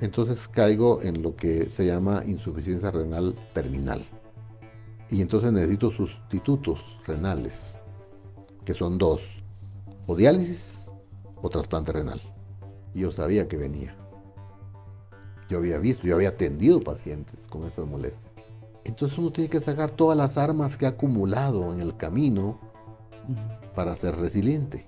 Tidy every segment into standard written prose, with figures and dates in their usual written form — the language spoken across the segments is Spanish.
Entonces caigo en lo que se llama insuficiencia renal terminal. Y entonces necesito sustitutos renales, que son dos, o diálisis o trasplante renal. Y yo sabía que venía. Yo había visto, yo había atendido pacientes con estas molestias. Entonces uno tiene que sacar todas las armas que ha acumulado en el camino para ser resiliente.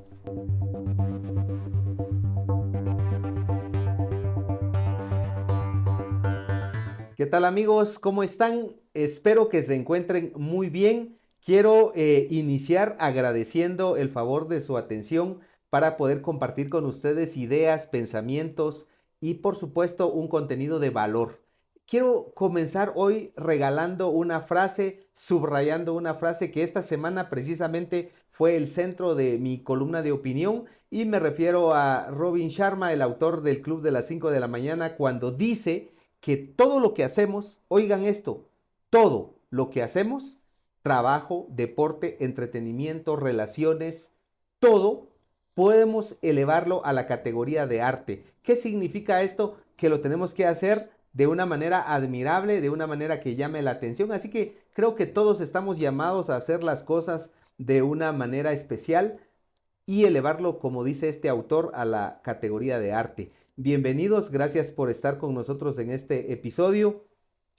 ¿Qué tal amigos? ¿Cómo están? Espero que se encuentren muy bien. Quiero iniciar agradeciendo el favor de su atención para poder compartir con ustedes ideas, pensamientos y por supuesto un contenido de valor. Quiero comenzar hoy regalando una frase, subrayando una frase que esta semana precisamente fue el centro de mi columna de opinión y me refiero a Robin Sharma, el autor del Club de las 5 de la mañana, cuando dice que todo lo que hacemos, oigan esto, todo lo que hacemos, trabajo, deporte, entretenimiento, relaciones, todo, podemos elevarlo a la categoría de arte. ¿Qué significa esto? Que lo tenemos que hacer de una manera admirable, de una manera que llame la atención. Así que creo que todos estamos llamados a hacer las cosas de una manera especial y elevarlo, como dice este autor, a la categoría de arte. Bienvenidos, gracias por estar con nosotros en este episodio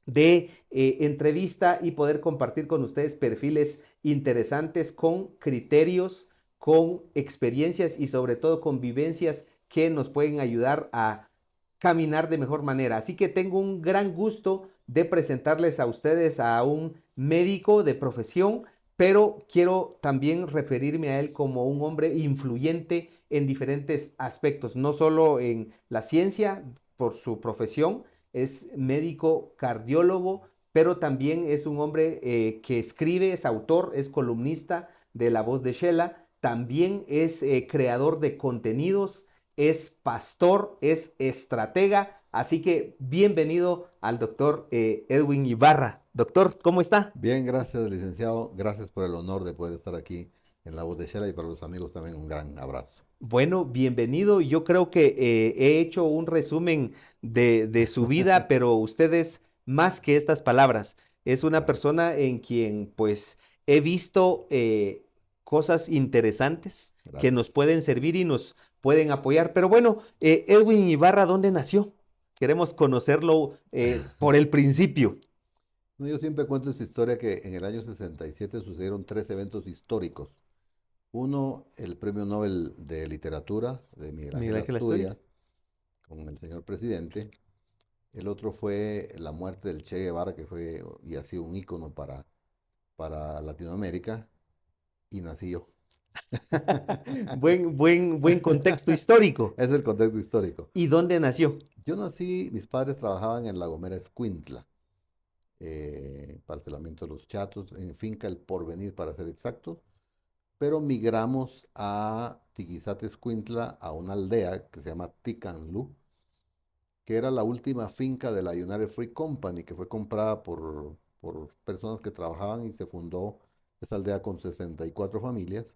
de entrevista y poder compartir con ustedes perfiles interesantes con criterios, con experiencias y sobre todo con vivencias que nos pueden ayudar a caminar de mejor manera. Así que tengo un gran gusto de presentarles a ustedes a un médico de profesión, pero quiero también referirme a él como un hombre influyente en diferentes aspectos, no solo en la ciencia por su profesión, es médico cardiólogo, pero también es un hombre que escribe, es autor, es columnista de La Voz de Shela, también es creador de contenidos, es pastor, es estratega, así que bienvenido al doctor Edwin Ibarra. Doctor, ¿cómo está? Bien, gracias, licenciado. Gracias por el honor de poder estar aquí en La Voz de Shela y para los amigos también un gran abrazo. Bueno, bienvenido. Yo creo que he hecho un resumen de su vida, pero usted es más que estas palabras. Es una Gracias. persona en quien pues he visto cosas interesantes que nos Gracias. pueden servir y nos pueden apoyar. Pero bueno, Edwin Ibarra, ¿dónde nació? Queremos conocerlo por el principio. No, yo siempre cuento esta historia que en el año 67 sucedieron tres eventos históricos. Uno, el Premio Nobel de Literatura de Miguel Miguel Ángel Ángel Asturias. Asturias con el señor presidente. El otro fue la muerte del Che Guevara, que fue y ha sido un ícono para Latinoamérica, y nací yo. Buen contexto histórico. Es el contexto histórico. ¿Y dónde nació? Yo nací, mis padres trabajaban en La Gomera Escuintla, parcelamiento de los Chatos, en finca El Porvenir para ser exactos, pero migramos a Tiquizate Escuintla, a una aldea que se llama Ticanlú, que era la última finca de la United Free Company, que fue comprada por personas que trabajaban y se fundó esa aldea con 64 familias,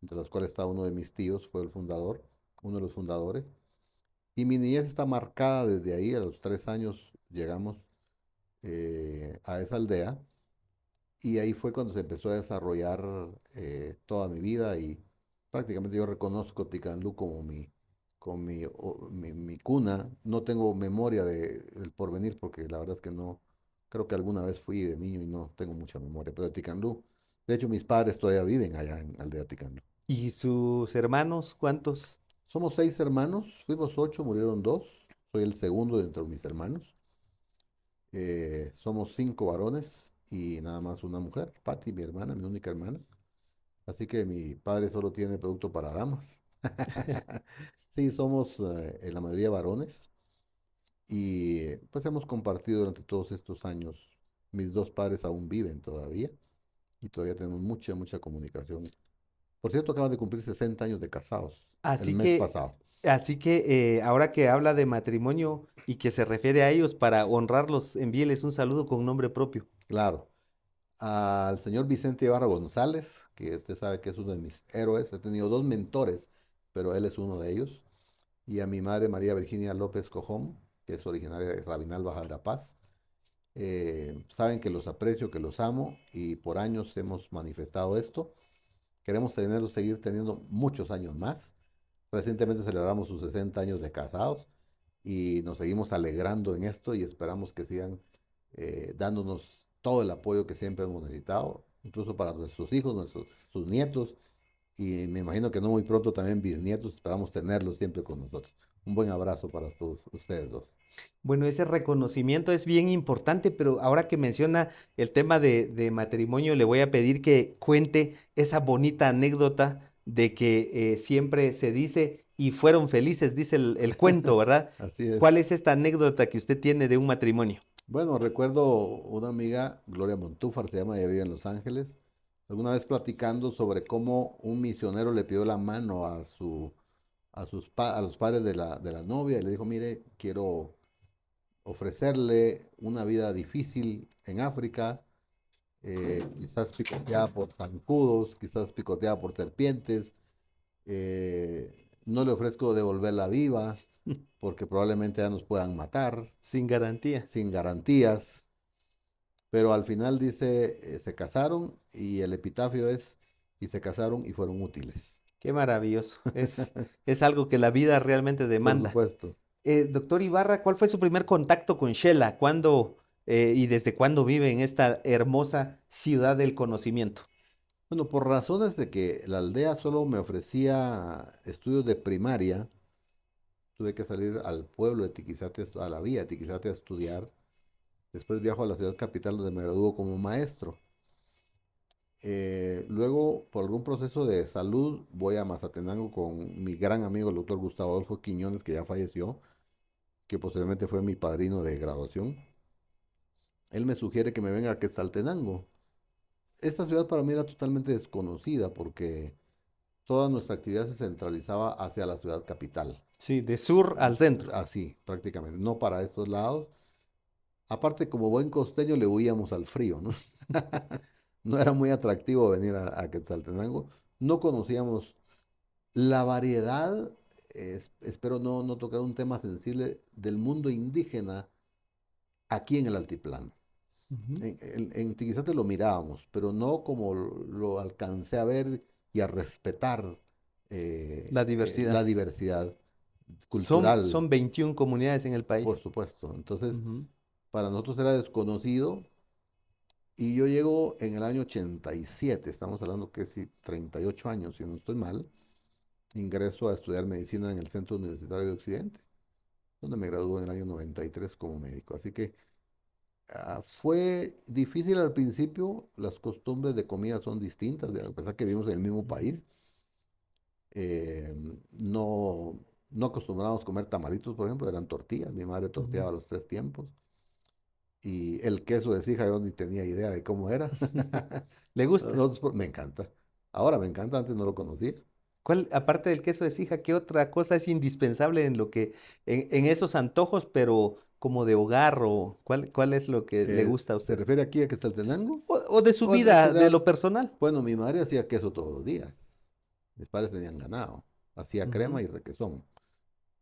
entre las cuales está uno de mis tíos, fue el fundador, uno de los fundadores. Y mi niñez está marcada desde ahí, a los 3 años llegamos a esa aldea y ahí fue cuando se empezó a desarrollar toda mi vida y prácticamente yo reconozco Ticanlú como mi cuna. No tengo memoria del porvenir porque la verdad es que no, creo que alguna vez fui de niño y no tengo mucha memoria, pero de Ticanlú, de hecho mis padres todavía viven allá en Aldea Ticanlú. ¿Y sus hermanos cuántos? Somos 6 hermanos, fuimos 8, murieron 2, soy el segundo de entre mis hermanos. Somos 5 varones y nada más una mujer, Patti, mi hermana, mi única hermana. Así que mi padre solo tiene producto para damas. Sí, somos en la mayoría varones y pues hemos compartido durante todos estos años. Mis dos padres aún viven todavía y todavía tenemos mucha, mucha comunicación. Por cierto, acaban de cumplir 60 años de casados el Así mes que, pasado. ahora que habla de matrimonio y que se refiere a ellos para honrarlos, envíeles un saludo con nombre propio. Claro, al señor Vicente Ibarra González, que usted sabe que es uno de mis héroes. He tenido dos mentores, pero él es uno de ellos. Y a mi madre María Virginia López Cojón, que es originaria de Rabinal, Baja Verapaz. Saben que los aprecio, que los amo y por años hemos manifestado esto. Queremos tenerlos, seguir teniendo muchos años más. Recientemente celebramos sus 60 años de casados y nos seguimos alegrando en esto y esperamos que sigan dándonos todo el apoyo que siempre hemos necesitado, incluso para nuestros hijos, sus nietos y me imagino que no muy pronto también bisnietos, esperamos tenerlos siempre con nosotros. Un buen abrazo para todos ustedes dos. Bueno, ese reconocimiento es bien importante, pero ahora que menciona el tema de matrimonio, le voy a pedir que cuente esa bonita anécdota de que siempre se dice y fueron felices, dice el cuento, ¿verdad? Así es. ¿Cuál es esta anécdota que usted tiene de un matrimonio? Bueno, recuerdo una amiga, Gloria Montúfar se llama, ella vive en Los Ángeles, alguna vez platicando sobre cómo un misionero le pidió la mano a los padres de la novia y le dijo, mire, quiero ofrecerle una vida difícil en África, quizás picoteada por zancudos, quizás picoteada por serpientes, no le ofrezco devolverla viva porque probablemente ya nos puedan matar Sin garantía. sin garantías, pero al final dice, se casaron y el epitafio es, y se casaron y fueron útiles. Qué maravilloso. Es algo que la vida realmente Por demanda. supuesto. Doctor Ibarra, ¿cuál fue su primer contacto con Shela? ¿Cuándo y desde cuándo vive en esta hermosa ciudad del conocimiento? Bueno, por razones de que la aldea solo me ofrecía estudios de primaria, tuve que salir al pueblo de Tiquizate, a la vía de Tiquizate a estudiar. Después viajo a la ciudad capital donde me graduó como maestro. Luego, por algún proceso de salud, voy a Mazatenango con mi gran amigo, el doctor Gustavo Adolfo Quiñones, que ya falleció, que posteriormente fue mi padrino de graduación. Él me sugiere que me venga a Quetzaltenango. Esta ciudad para mí era totalmente desconocida porque toda nuestra actividad se centralizaba hacia la ciudad capital. Sí, de sur al centro. Así, prácticamente, no para estos lados. Aparte, como buen costeño, le huíamos al frío, ¿no? No era muy atractivo venir a Quetzaltenango. No conocíamos la variedad, espero no tocar un tema sensible, del mundo indígena aquí en el altiplano. Ujú. En Tiquizate lo mirábamos, pero no como lo alcancé a ver y a respetar La diversidad. la diversidad Son, cultural, son 21 comunidades en el por país. supuesto. Entonces, Ujú. para nosotros era desconocido y yo llego en el año 87, estamos hablando que si 38 años, si no estoy mal, ingreso a estudiar medicina en el Centro Universitario de Occidente, donde me gradué en el año 93 como médico. Así que fue difícil al principio, las costumbres de comida son distintas, a pesar que vivimos en el mismo Ujú. país. eh, no, no acostumbrábamos comer tamalitos, por ejemplo, eran tortillas, mi madre Ujú. torteaba a los tres tiempos. Y el queso de Sija yo ni tenía idea de cómo era. ¿Le gusta? Me encanta. Ahora me encanta, antes no lo conocía. ¿Cuál, aparte del queso de sija, qué otra cosa es indispensable en lo que, en esos antojos, pero como de hogar o cuál es lo que le gusta a ¿Se usted? refiere aquí a Quetzaltenango? O de su O en vida, de general, lo personal. bueno, mi madre hacía queso todos los días. Mis padres tenían ganado. Hacía crema Ujú, y requesón.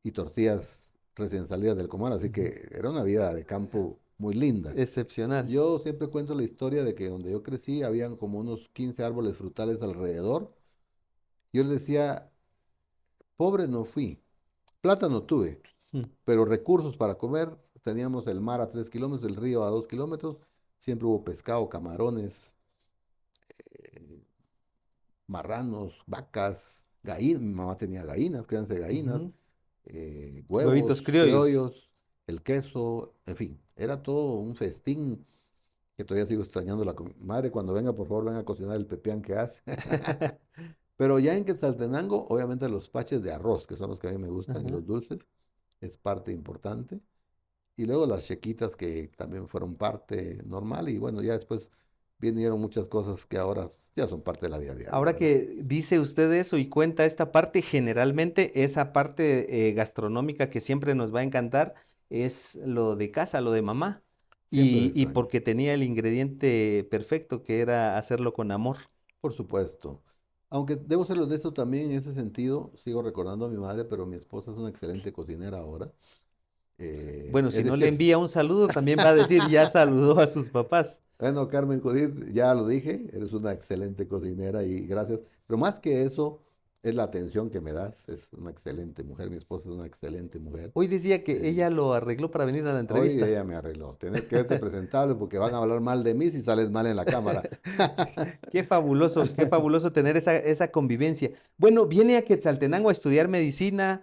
Y tortillas recién salidas del comal. Así ujú. que era una vida de campo muy linda. Excepcional. Yo siempre cuento la historia de que donde yo crecí habían como unos 15 árboles frutales alrededor. Yo les decía, pobre no fui, plata no tuve, Mm. pero recursos para comer. Teníamos el mar a 3 kilómetros, el río a 2 kilómetros. Siempre hubo pescado, camarones, eh, marranos, vacas, gallinas. Mi mamá tenía gallinas, crianza de gallinas, Ujú. Huevitos huevos, criollos. criollos, el queso, en fin, era todo un festín que todavía sigo extrañando madre. Cuando venga, por favor, venga a cocinar el pepián que hace. Pero ya en Quetzaltenango, obviamente los paches de arroz, que son los que a mí me gustan, y Ajá. los dulces, es parte importante. Y luego las chequitas que también fueron parte normal. Y bueno, ya después vinieron muchas cosas que ahora ya son parte de la vida diaria, Ahora ¿verdad? que dice usted eso y cuenta esta parte, generalmente esa parte gastronómica que siempre nos va a encantar es lo de casa, lo de mamá. Siempre se Y extraña. porque tenía el ingrediente perfecto, que era hacerlo con amor. Por supuesto. Aunque debo ser honesto también en ese sentido, sigo recordando a mi madre, pero mi esposa es una excelente cocinera ahora. Bueno, si Es no le decir, envía un saludo, también va a decir ya saludó a sus papás. bueno, Carmen Judith, ya lo dije, eres una excelente cocinera y gracias. Pero más que eso, es la atención que me das. Es una excelente mujer, mi esposa es una excelente mujer. Hoy decía que Eh, ella lo arregló para venir a la Hoy entrevista. ella me arregló. Tenés que verte presentable porque van a hablar mal de mí si sales mal en la cámara. Qué fabuloso tener esa convivencia. Bueno, viene a Quetzaltenango a estudiar medicina,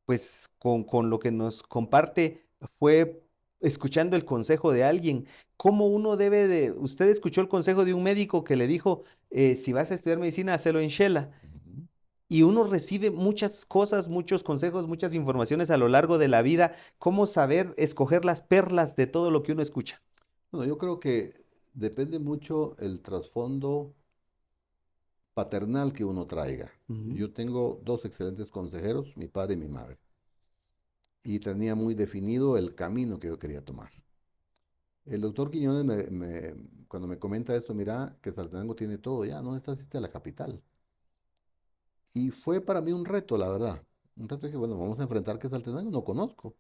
pues con lo que nos comparte fue escuchando el consejo de alguien. ¿Cómo uno debe de... Usted escuchó el consejo de un médico que le dijo, si vas a estudiar medicina, hacelo en Shela. Ujú. Y uno recibe muchas cosas, muchos consejos, muchas informaciones a lo largo de la vida. ¿Cómo saber escoger las perlas de todo lo que uno escucha? Bueno, yo creo que depende mucho el trasfondo paternal que uno traiga. Ujú, Yo tengo dos excelentes consejeros, mi padre y mi madre, y tenía muy definido el camino que yo quería tomar. El doctor Quiñones, cuando me comenta esto, mira, que Saltenango tiene todo, ya no necesitas irte a la capital. Y fue para mí un reto, la verdad. Un reto que, bueno, vamos a enfrentar que Saltenango no conozco.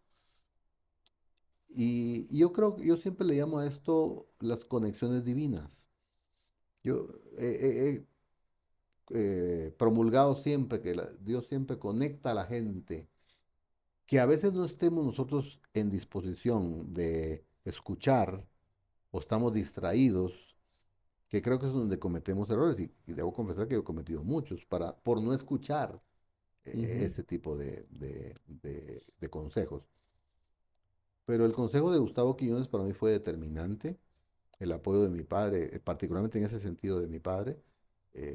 Y yo creo que yo siempre le llamo a esto las conexiones divinas. Yo he promulgado siempre que Dios siempre conecta a la gente, que a veces no estemos nosotros en disposición de escuchar o estamos distraídos, que creo que es donde cometemos errores y debo confesar que yo he cometido muchos por no escuchar ujú. ese tipo de consejos. Pero el consejo de Gustavo Quiñones para mí fue determinante. El apoyo de mi padre, particularmente en ese sentido de mi padre,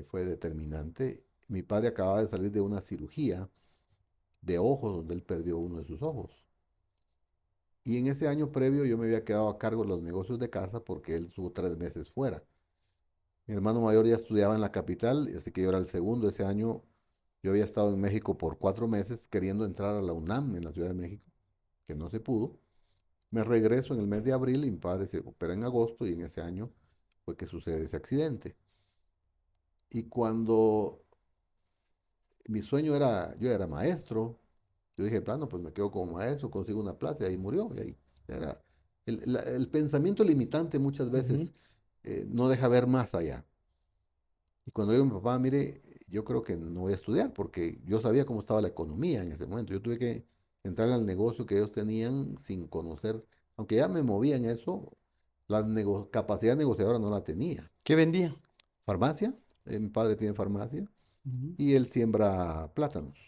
fue determinante. Mi padre acababa de salir de una cirugía de ojos donde él perdió uno de sus ojos. Y en ese año previo yo me había quedado a cargo de los negocios de casa porque él estuvo 3 meses fuera. Mi hermano mayor ya estudiaba en la capital, así que yo era el segundo. Ese año yo había estado en México por 4 meses queriendo entrar a la UNAM en la Ciudad de México, que no se pudo. Me regreso en el mes de abril y mi padre se opera en agosto y en ese año fue que sucede ese accidente. Y cuando mi sueño era, yo era maestro, yo dije, plano, pues me quedo como maestro, consigo una plaza y ahí murió. Y ahí era el pensamiento limitante muchas Ujú. veces no deja ver más allá. Y cuando le digo a mi papá, mire, yo creo que no voy a estudiar porque yo sabía cómo estaba la economía en ese momento. Yo tuve que entrar al negocio que ellos tenían sin conocer, aunque ya me movía en eso, la capacidad negociadora no la tenía. ¿Qué vendía? Farmacia, mi padre tiene farmacia Ujú. y él siembra plátanos.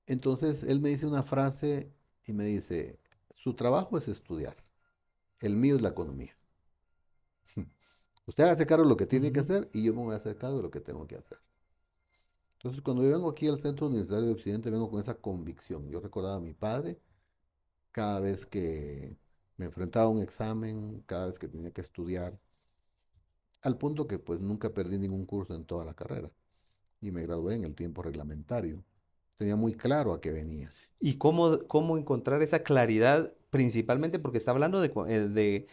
Entonces él me dice una frase y me dice, su trabajo es estudiar, el mío es la economía. Usted hágase cargo de lo que tiene que Ujú. hacer y yo me voy a hacer cargo de lo que tengo que hacer. Entonces, cuando yo vengo aquí al Centro Universitario de Occidente, vengo con esa convicción. Yo recordaba a mi padre cada vez que me enfrentaba a un examen, cada vez que tenía que estudiar, al punto que pues nunca perdí ningún curso en toda la carrera y me gradué en el tiempo reglamentario. Tenía muy claro a qué venía. ¿Y cómo encontrar esa claridad, principalmente porque está hablando de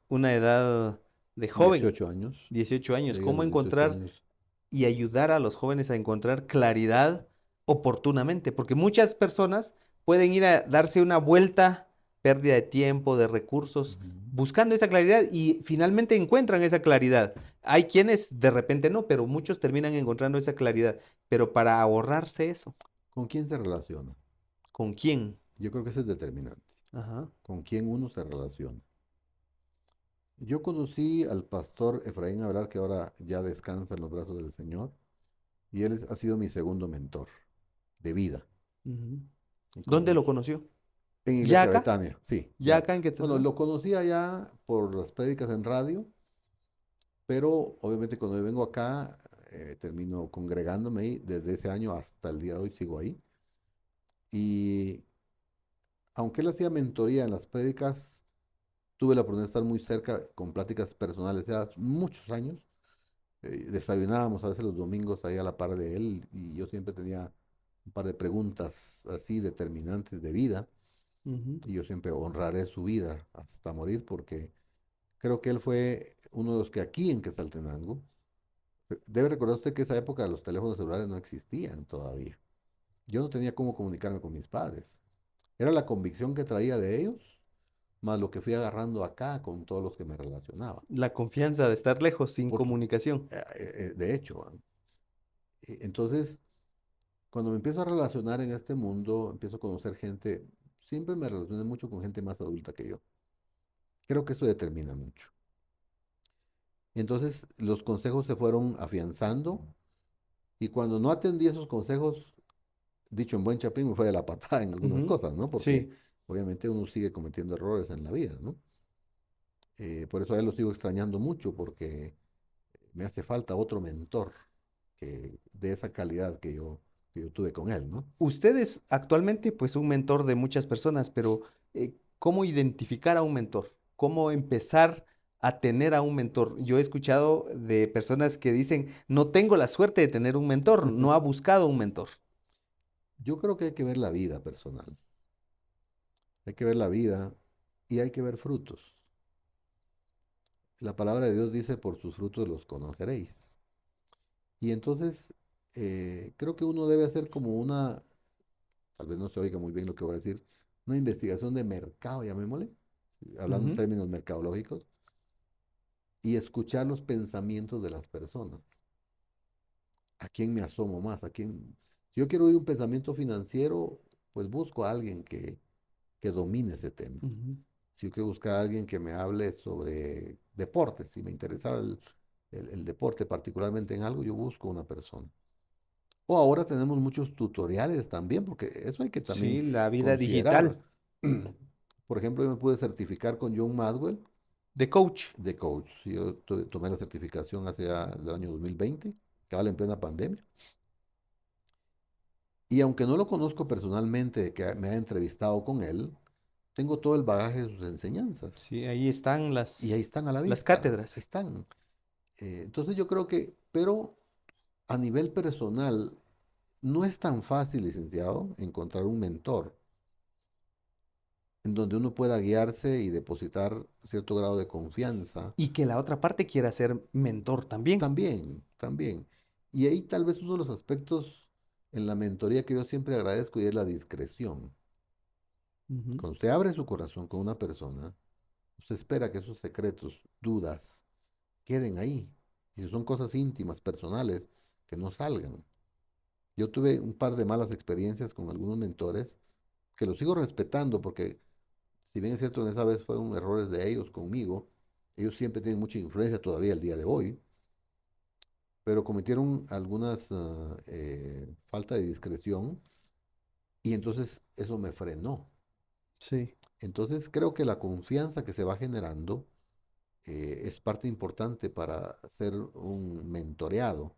una edad de joven, 18 años, 18 años? llegué a ¿Cómo los 18 encontrar años. y ayudar a los jóvenes a encontrar claridad oportunamente? Porque muchas personas pueden ir a darse una vuelta, pérdida de tiempo, de recursos, Ujú. buscando esa claridad y finalmente encuentran esa claridad. Hay quienes de repente no, pero muchos terminan encontrando esa claridad. Pero para ahorrarse eso, ¿Con quién se relaciona? ¿con quién? Yo creo que ese es determinante. Ajá. ¿Con quién uno se relaciona? Yo conocí al pastor Efraín Abrar, que ahora ya descansa en los brazos del Señor, y él ha sido mi segundo mentor de vida. Ujú. Y ¿Dónde como lo conoció? en ¿Ya Iglesia acá? Betania, sí, ¿Ya ya. acá en Bueno, Quetzaltenango? lo conocí allá por las prédicas en radio, pero obviamente cuando yo vengo acá, termino congregándome ahí. Desde ese año hasta el día de hoy sigo ahí. Y aunque él hacía mentoría en las prédicas, tuve la oportunidad de estar muy cerca con pláticas personales ya hace muchos años. Desayunábamos a veces los domingos ahí a la par de él y yo siempre tenía un par de preguntas así determinantes de vida Ujú. y yo siempre honraré su vida hasta morir porque creo que él fue uno de los que aquí en Quetzaltenango, debe recordar usted que esa época los teléfonos celulares no existían todavía. Yo no tenía cómo comunicarme con mis padres. Era la convicción que traía de ellos, más lo que fui agarrando acá con todos los que me relacionaba. La confianza de estar lejos sin Por su- comunicación. de hecho, entonces, cuando me empiezo a relacionar en este mundo, empiezo a conocer gente, siempre me relacioné mucho con gente más adulta que yo. Creo que eso determina mucho. Y entonces los consejos se fueron afianzando y cuando no atendí esos consejos, dicho en buen chapín, me fue de la patada en algunas Ujú. cosas, ¿no? Porque Sí. obviamente uno sigue cometiendo errores en la vida, ¿no? Por eso a él lo sigo extrañando mucho porque me hace falta otro mentor de esa calidad que yo tuve con él, ¿no? Usted es actualmente pues un mentor de muchas personas, pero ¿cómo identificar a un mentor? ¿Cómo empezar a tener a un mentor? Yo he escuchado de personas que dicen, no tengo la suerte de tener un mentor, no ha buscado un mentor. Yo creo que hay que ver la vida personal, hay que ver la vida y hay que ver frutos. La palabra de Dios dice, por sus frutos los conoceréis. Y entonces, creo que uno debe hacer como tal vez no se oiga muy bien lo que voy a decir, una investigación de mercado, llamémosle, hablando en Ujú, términos mercadológicos, y escuchar los pensamientos de las personas. ¿A quién me asomo más? Si yo quiero oír un pensamiento financiero, pues busco a alguien que domine ese tema. ujú, Si yo quiero buscar a alguien que me hable sobre deportes, si me interesa el deporte particularmente en algo, yo busco una persona. O ahora tenemos muchos tutoriales también, porque eso hay que también sí, la vida considerar. digital Por ejemplo, yo me pude certificar con John Madwell de coach. de coach. Yo tomé la certificación el año 2020, que vale en plena pandemia. Y aunque no lo conozco personalmente, de que me ha entrevistado con él, tengo todo el bagaje de sus enseñanzas. Sí, ahí están Y ahí están a la las vista, ahí cátedras. están. Entonces yo creo pero a nivel personal, no es tan fácil, licenciado, encontrar un mentor en donde uno pueda guiarse y depositar cierto grado de confianza. Y que la otra parte quiera ser mentor también. También, también. Y ahí tal vez uno de los aspectos en la mentoría que yo siempre agradezco y es la discreción. Ujú, Cuando usted abre su corazón con una persona, usted espera que esos secretos, dudas, queden ahí. Y si son cosas íntimas, personales, que no salgan. Yo tuve un par de malas experiencias con algunos mentores que los sigo respetando porque, si bien es cierto, en esa vez fueron errores de ellos conmigo, ellos siempre tienen mucha influencia todavía el día de hoy, pero cometieron algunas falta de discreción y entonces eso me frenó. sí. Entonces creo que la confianza que se va generando es parte importante para ser un mentoreado.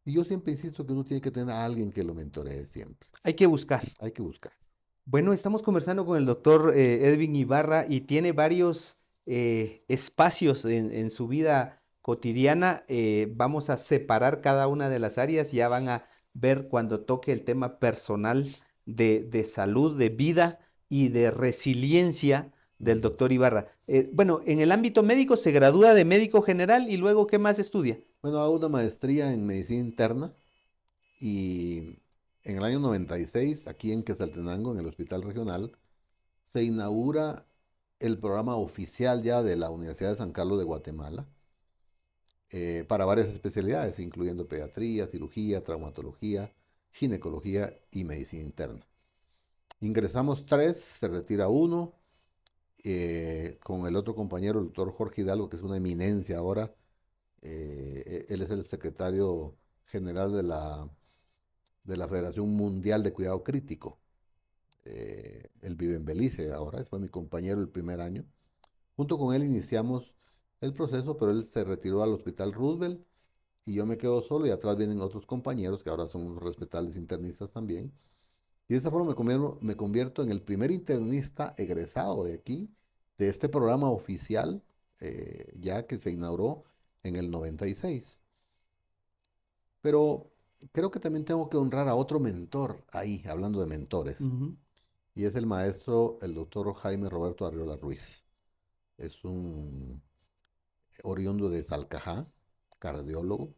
Y yo siempre insisto que uno tiene que tener a alguien que lo mentoree siempre. Hay que buscar. Hay que buscar. Bueno, estamos conversando con el doctor Edwin Ibarra y tiene varios espacios en su vida cotidiana. Vamos a separar cada una de las áreas. Ya van a ver cuando toque el tema personal de salud, de vida y de resiliencia del Ujú. doctor Ibarra. Bueno, en el ámbito médico se gradúa de médico general y luego, ¿qué más estudia? Bueno, hago una maestría en medicina interna y en el año 96, aquí en Quetzaltenango, en el Hospital Regional, se inaugura el programa oficial ya de la Universidad de San Carlos de Guatemala para varias especialidades, incluyendo pediatría, cirugía, traumatología, ginecología y medicina interna. Ingresamos tres, se retira uno, con el otro compañero, el doctor Jorge Hidalgo, que es una eminencia ahora. Él es el secretario general de la Federación Mundial de Cuidado Crítico. Él vive en Belice ahora, fue mi compañero el primer año. Junto con él iniciamos el proceso, pero él se retiró al Hospital Roosevelt y yo me quedo solo y atrás vienen otros compañeros que ahora son unos respetables internistas también. Y de esa forma me convierto en el primer internista egresado de aquí, de este programa oficial, ya que se inauguró en el 96. Pero creo que también tengo que honrar a otro mentor ahí, hablando de mentores, Ujú. y es el maestro, el doctor Jaime Roberto Arriola Ruiz. Es un oriundo de Salcajá, cardiólogo.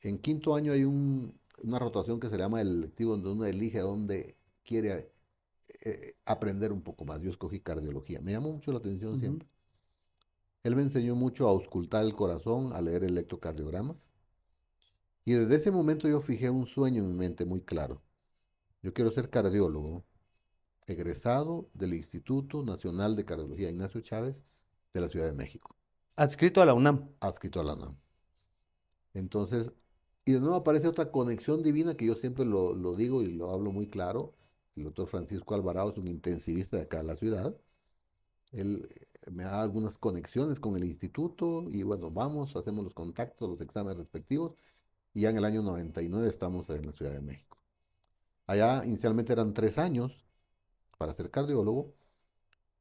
En quinto año hay una rotación que se llama el electivo, donde uno elige a dónde quiere aprender un poco más. Yo escogí cardiología. Me llamó mucho la atención Ujú. siempre. Él me enseñó mucho a auscultar el corazón, a leer electrocardiogramas. Y desde ese momento yo fijé un sueño en mi mente muy claro. Yo quiero ser cardiólogo, egresado del Instituto Nacional de Cardiología Ignacio Chávez de la Ciudad de México, Adscrito a la UNAM. adscrito a la UNAM. Entonces, y de nuevo aparece otra conexión divina que yo siempre lo digo y lo hablo muy claro. El doctor Francisco Alvarado es un intensivista de acá de la ciudad. Él me da algunas conexiones con el instituto y bueno, vamos, hacemos los contactos, los exámenes respectivos y ya en el año 99 estamos en la Ciudad de México. Allá inicialmente eran 3 años para ser cardiólogo,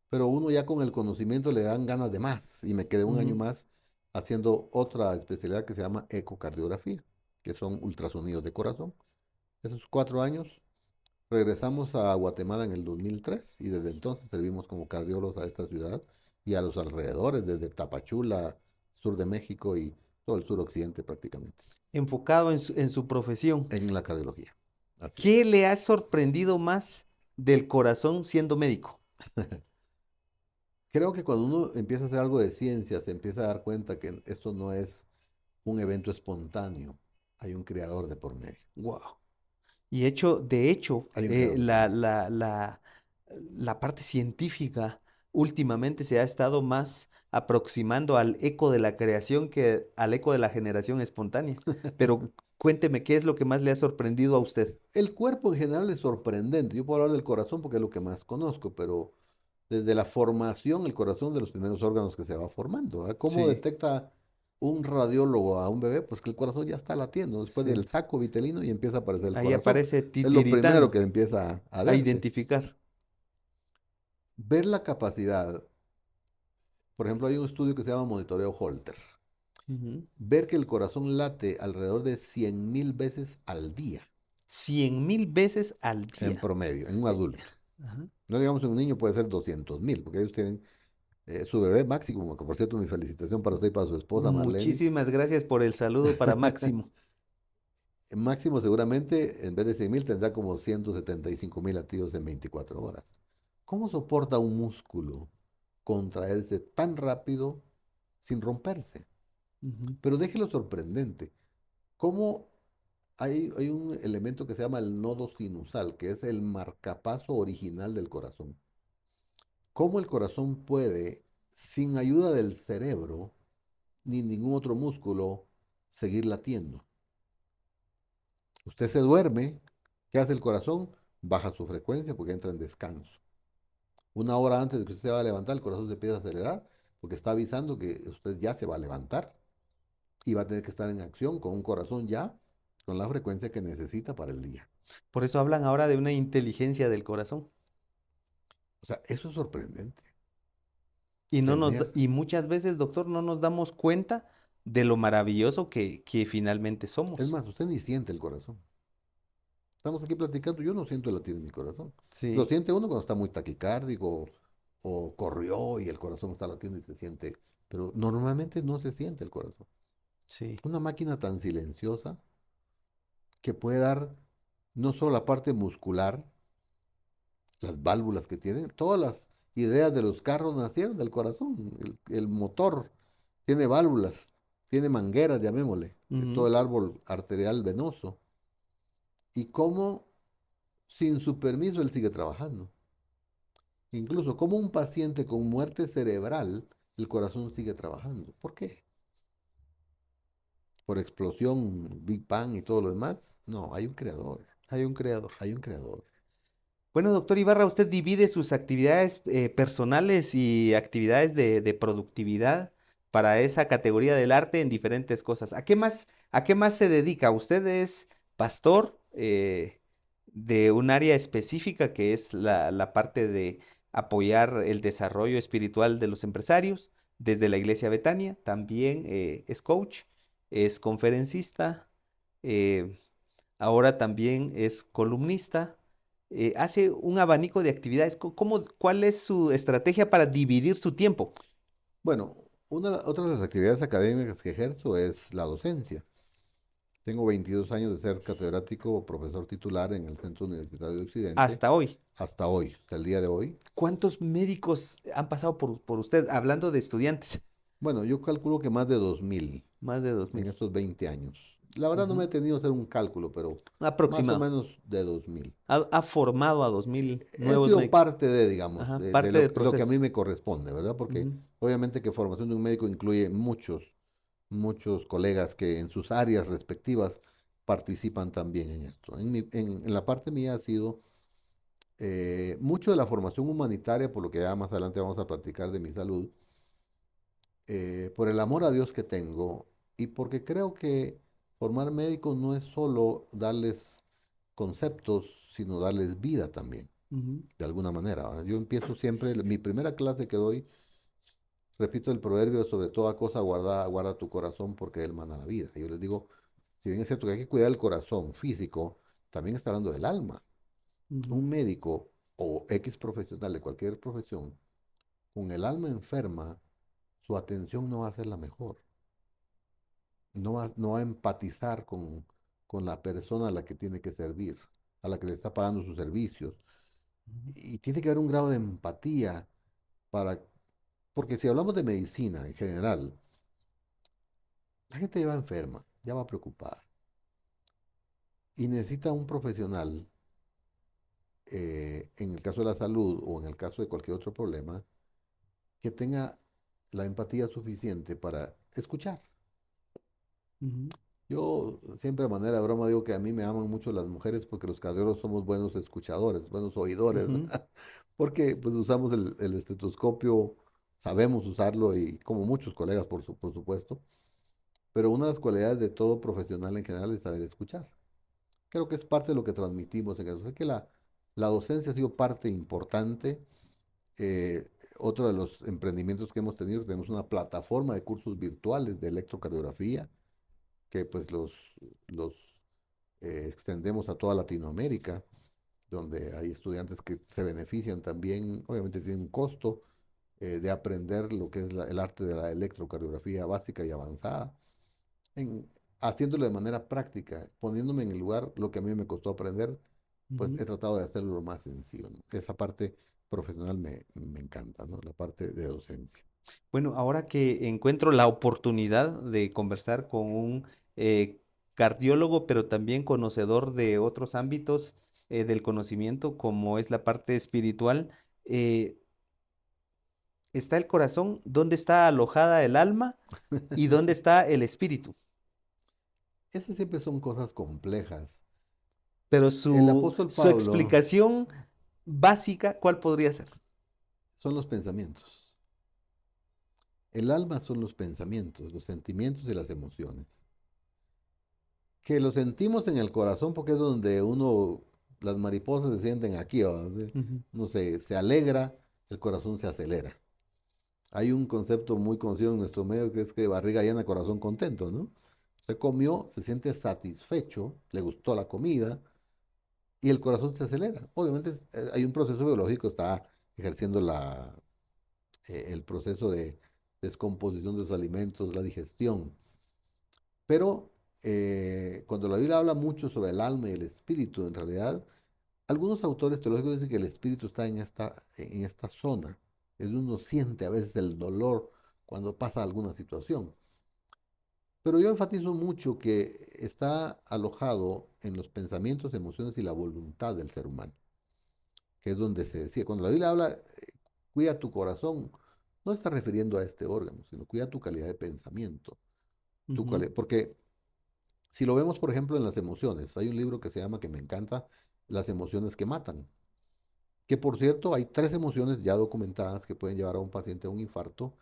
pero uno ya con el conocimiento le dan ganas de más y me quedé un año Ujú. más haciendo otra especialidad que se llama ecocardiografía, que son ultrasonidos de corazón. Esos 4 años regresamos a Guatemala en el 2003 y desde entonces servimos como cardiólogos a esta ciudad y a los alrededores, desde Tapachula, sur de México y todo el suroccidente prácticamente, Enfocado en su profesión. en la cardiología. Así es. ¿Qué le ha sorprendido más del corazón siendo médico? Creo que cuando uno empieza a hacer algo de ciencia, se empieza a dar cuenta que esto no es un evento espontáneo, hay un creador de por medio. Wow. Y de hecho, Hay un creador de por medio. la parte científica últimamente se ha estado más aproximando al eco de la creación que al eco de la generación espontánea. Pero cuénteme, ¿qué es lo que más le ha sorprendido a usted? El cuerpo en general es sorprendente. Yo puedo hablar del corazón porque es lo que más conozco, pero desde la formación, el corazón de los primeros órganos que se va formando. ¿Verdad? ¿Cómo Sí, detecta un radiólogo a un bebé? Pues que el corazón ya está latiendo después sí. del saco vitelino y empieza a aparecer el Ahí corazón. aparece Es lo primero titiritando que empieza a a verse. identificar. Ver la capacidad. Por ejemplo, hay un estudio que se llama monitoreo Holter. Ujú. Ver que el corazón late alrededor de 100.000 veces al día 100.000 veces al en día. promedio, en un Eh, adulto. ajá. No digamos en un niño puede ser 200.000, porque ellos tienen su bebé Máximo, que por cierto mi felicitación para usted y para su esposa Marlene. Muchísimas gracias por el saludo para Máximo. Máximo seguramente en vez de 100.000 tendrá como 175.000 latidos en 24 horas. ¿Cómo soporta un músculo contraerse tan rápido sin romperse? Ujú. Pero déjelo sorprendente. ¿Cómo hay un elemento que se llama el nodo sinusal, que es el marcapaso original del corazón? ¿Cómo el corazón puede, sin ayuda del cerebro ni ningún otro músculo, seguir latiendo? Usted se duerme, ¿qué hace el corazón? Baja su frecuencia porque entra en descanso. Una hora antes de que usted se va a levantar, el corazón se empieza a acelerar porque está avisando que usted ya se va a levantar y va a tener que estar en acción con un corazón ya con la frecuencia que necesita para el día. Por eso hablan ahora de una inteligencia del corazón. O sea, eso es sorprendente. Y Tener, y muchas veces, doctor, no nos damos cuenta de lo maravilloso que finalmente es somos. más, usted ni siente el corazón. Estamos aquí platicando, yo no siento el latido en mi corazón. Lo Sí, siente uno cuando está muy taquicárdico o corrió y el corazón está latiendo y se siente, pero normalmente no se siente el corazón. sí. Una máquina tan silenciosa que puede dar no solo la parte muscular, las válvulas que tienen, todas las ideas de los carros nacieron del corazón. El motor tiene válvulas, tiene mangueras, llamémosle, de todo Ujú. el árbol arterial venoso. Y cómo sin su permiso él sigue trabajando. Incluso como un paciente con muerte cerebral, el corazón sigue trabajando. ¿Por qué? ¿Por explosión, Big Bang y todo lo demás? No, hay un creador, Hay un creador. hay un creador. Bueno, doctor Ibarra, usted divide sus actividades personales y actividades de productividad para esa categoría del arte en diferentes cosas. A qué más se dedica? Usted es pastor de un área específica que es la parte de apoyar el desarrollo espiritual de los empresarios desde la Iglesia Betania. También es coach, es conferencista, eh, ahora también es columnista, hace un abanico de actividades. ¿Cuál es su estrategia para dividir su tiempo? Bueno, otra de las actividades académicas que ejerzo es la docencia. Tengo 22 años de ser catedrático o profesor titular en el Centro Universitario de Occidente Hasta hoy. hasta hoy, hasta el día de hoy. ¿Cuántos médicos han pasado por usted, hablando de estudiantes? Bueno, yo calculo que más de 2000 Más de en 2000. estos 20 años. La verdad no me Ujú. he tenido que hacer un cálculo, pero más o Aproximado. menos de 2000. Ha formado a 2000 He nuevos sido médicos. parte de, digamos, Ajá, de parte del lo que a proceso. mí me corresponde, ¿verdad? Porque Ujú, obviamente que formación de un médico incluye muchos colegas que en sus áreas respectivas participan también en esto. En la parte mía ha sido mucho de la formación humanitaria, por lo que ya más adelante vamos a platicar de mi salud, por el amor a Dios que tengo y porque creo que formar médicos no es solo darles conceptos, sino darles vida también, ujú, de alguna manera. ¿Verdad? Yo empiezo siempre, mi primera clase que doy, repito el proverbio, sobre toda cosa guarda, guarda tu corazón porque él mana la vida. Y yo les digo, si bien es cierto que hay que cuidar el corazón físico, también está hablando del alma. ujú, Un médico o X profesional de cualquier profesión, con el alma enferma, su atención no va a ser la mejor. No va a empatizar con la persona a la que tiene que servir, a la que le está pagando sus servicios. ujú, Y tiene que haber un grado de empatía para, porque si hablamos de medicina en general, la gente ya va enferma, ya va preocupada y necesita un profesional, en el caso de la salud o en el caso de cualquier otro problema, que tenga la empatía suficiente para escuchar. ujú, Yo siempre de manera de broma digo que a mí me aman mucho las mujeres porque los cardiólogos somos buenos escuchadores, buenos oidores, ujú, porque pues usamos el estetoscopio, sabemos usarlo y como muchos colegas por supuesto, pero una de las cualidades de todo profesional en general es saber escuchar. Creo que es parte de lo que transmitimos en eso. Es que la docencia ha sido parte importante. eh, Otro de los emprendimientos que hemos tenido, tenemos una plataforma de cursos virtuales de electrocardiografía que pues los extendemos a toda Latinoamérica, donde hay estudiantes que se benefician también, obviamente tiene un costo de aprender lo que es el arte de la electrocardiografía básica y avanzada, en, haciéndolo de manera práctica, poniéndome en el lugar, lo que a mí me costó aprender, pues ujú. he tratado de hacerlo lo más sencillo, ¿no? Esa parte profesional me encanta, ¿no? La parte de docencia. Bueno, ahora que encuentro la oportunidad de conversar con un eh, cardiólogo, pero también conocedor de otros ámbitos del conocimiento, como es la parte espiritual, eh, está el corazón, dónde está alojada el alma y dónde está el espíritu. Esas siempre son cosas complejas. Pero El apóstol su Pablo explicación básica, ¿cuál podría ser? son los pensamientos. El alma son los pensamientos, los sentimientos y las emociones. Que lo sentimos en el corazón porque es donde las mariposas se sienten aquí, ¿va? Ujú, Uno se alegra, el corazón se acelera. Hay un concepto muy conocido en nuestro medio que es que barriga llena, corazón contento, ¿no? Se comió, se siente satisfecho, le gustó la comida y el corazón se acelera. Obviamente hay un proceso biológico, está ejerciendo el proceso de descomposición de los alimentos, la digestión. Pero cuando la Biblia habla mucho sobre el alma y el espíritu, en realidad, algunos autores teológicos dicen que el espíritu está en esta zona. Es donde uno siente a veces el dolor cuando pasa alguna situación. Pero yo enfatizo mucho que está alojado en los pensamientos, emociones y la voluntad del ser humano, que es donde se decía, cuando la Biblia habla, cuida tu corazón, no está refiriendo a este órgano, sino cuida tu calidad de pensamiento, ujú. porque si lo vemos, por ejemplo, en las emociones, hay un libro que se llama, que me encanta, Las emociones que matan, que por cierto hay tres emociones ya documentadas que pueden llevar a un paciente a un infarto.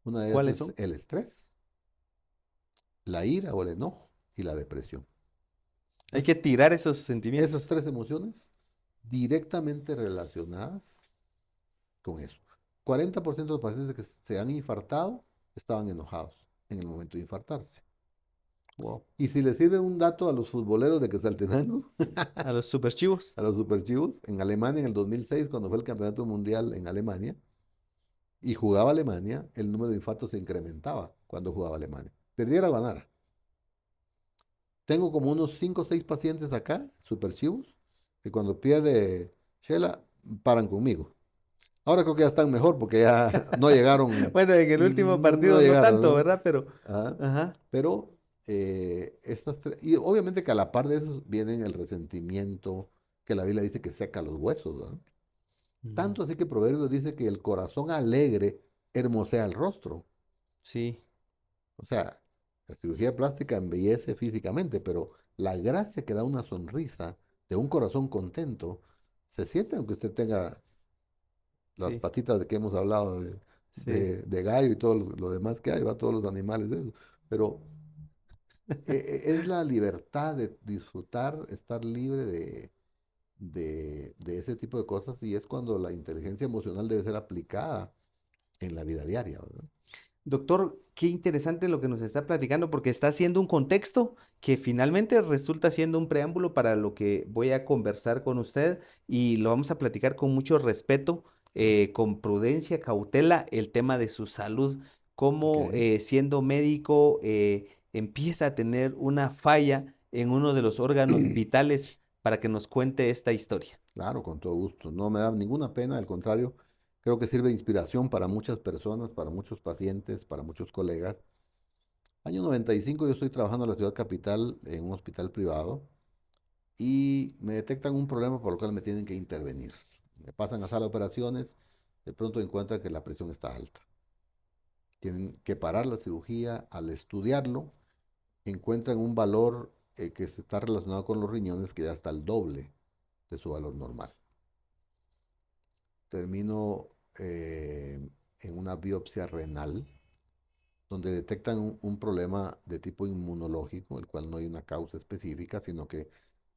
Una de ellas ¿Cuáles es son? el estrés, la ira o el enojo y la depresión. Hay Esas, que tirar esos esas sentimientos. tres emociones directamente relacionadas con eso. 40% de los pacientes que se han infartado estaban enojados en el momento de infartarse. Wow. Y si le sirve un dato a los futboleros de Quetzaltenango, A los superchivos. a los superchivos, en Alemania en el 2006, cuando fue el campeonato mundial en Alemania, y jugaba Alemania, el número de infartos se incrementaba cuando jugaba Alemania. Perdiera o ganara. tengo como unos 5 o 6 pacientes acá, super chivos, que cuando pierde Shela, paran conmigo. Ahora creo que ya están mejor porque ya no llegaron, Bueno, en el último no partido no llegaron, tanto, ¿no? ¿verdad? Pero, Ajá. ajá. Pero y obviamente que a la par de eso vienen el resentimiento, que la Biblia dice que seca los huesos, ¿verdad? Ujú. Tanto así que Proverbios dice que el corazón alegre hermosea el rostro. Sí, O sea, la cirugía plástica embellece físicamente, pero la gracia que da una sonrisa de un corazón contento se siente aunque usted tenga las sí, patitas de que hemos hablado sí. de gallo y todo lo demás que hay, va todos los animales de eso. Pero es la libertad de disfrutar, estar libre de ese tipo de cosas y es cuando la inteligencia emocional debe ser aplicada en la vida diaria, ¿verdad? Doctor, qué interesante lo que nos está platicando porque está haciendo un contexto que finalmente resulta siendo un preámbulo para lo que voy a conversar con usted y lo vamos a platicar con mucho respeto, Ajá. con prudencia, cautela, el tema de su salud, Ok, cómo siendo médico empieza a tener una falla en uno de los órganos vitales para que nos cuente esta historia. claro, con todo gusto. No me da ninguna pena, al contrario, creo que sirve de inspiración para muchas personas, para muchos pacientes, para muchos colegas. Año 95 yo estoy trabajando en la ciudad capital en un hospital privado y me detectan un problema por lo cual me tienen que intervenir. Me pasan a sala de operaciones, de pronto encuentran que la presión está alta. Tienen que parar la cirugía. Al estudiarlo, encuentran un valor que se está relacionado con los riñones que ya está al doble de su valor normal. Termino en una biopsia renal donde detectan un problema de tipo inmunológico, el cual no hay una causa específica, sino que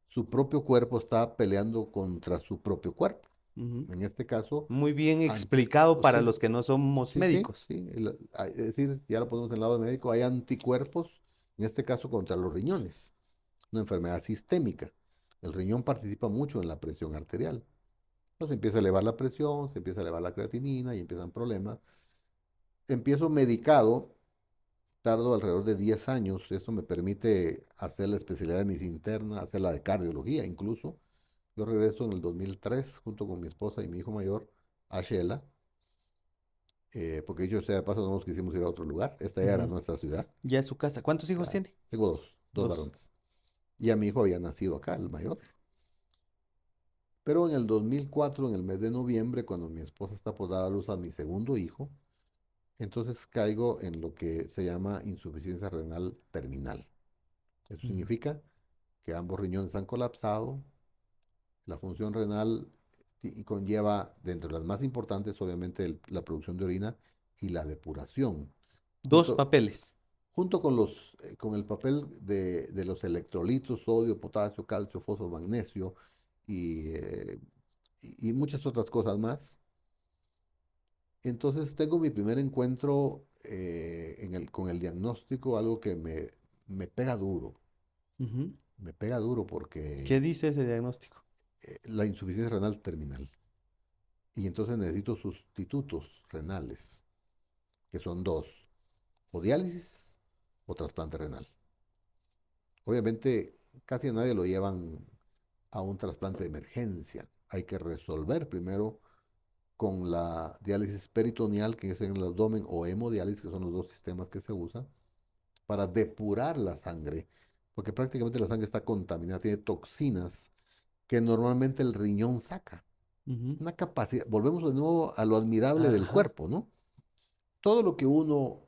su propio cuerpo está peleando contra su propio cuerpo. Ujú. En este caso, Muy bien an- explicado para sí, los que no somos sí, sí, médicos. sí. Es decir, ya lo ponemos en el lado médico, hay anticuerpos, en este caso contra los riñones, una enfermedad sistémica. El riñón participa mucho en la presión arterial. Entonces empieza a elevar la presión, se empieza a elevar la creatinina y empiezan problemas. Empiezo medicado, tardo alrededor de 10 años. Esto me permite hacer la especialidad de medicina interna, hacer la de cardiología incluso. Yo regreso en el 2003 junto con mi esposa y mi hijo mayor a Shela, porque dicho sea de paso, no nos quisimos ir a otro lugar. Esta ya era Ujú. nuestra ciudad. Ya es su casa. ¿Cuántos hijos Claro. tiene? Tengo dos Dos. varones. Y a mi hijo había nacido acá, el mayor. Pero en el 2004, en el mes de noviembre, cuando mi esposa está por dar a luz a mi segundo hijo, entonces caigo en lo que se llama insuficiencia renal terminal. Eso Ujú. significa que ambos riñones han colapsado, la función renal y conlleva, dentro de las más importantes, obviamente, la producción de orina y la depuración, Dos junto, papeles. junto con con el papel de los electrolitos, sodio, potasio, calcio, fósforo, magnesio y, eh, y muchas otras cosas más. Entonces tengo mi primer encuentro con el diagnóstico, algo que me pega duro, Ujú. me pega duro ¿Qué porque dice ese diagnóstico? la insuficiencia renal terminal. Y entonces necesito sustitutos renales, que son dos, o diálisis o trasplante renal. Obviamente casi a nadie lo llevan a un trasplante de emergencia. Hay que resolver primero con la diálisis peritoneal, que es en el abdomen, o hemodiálisis, que son los dos sistemas que se usan, para depurar la sangre, porque prácticamente la sangre está contaminada, tiene toxinas que normalmente el riñón saca. Ujú. Una capacidad, volvemos de nuevo a lo admirable del Ajá. cuerpo, ¿no? Todo lo que uno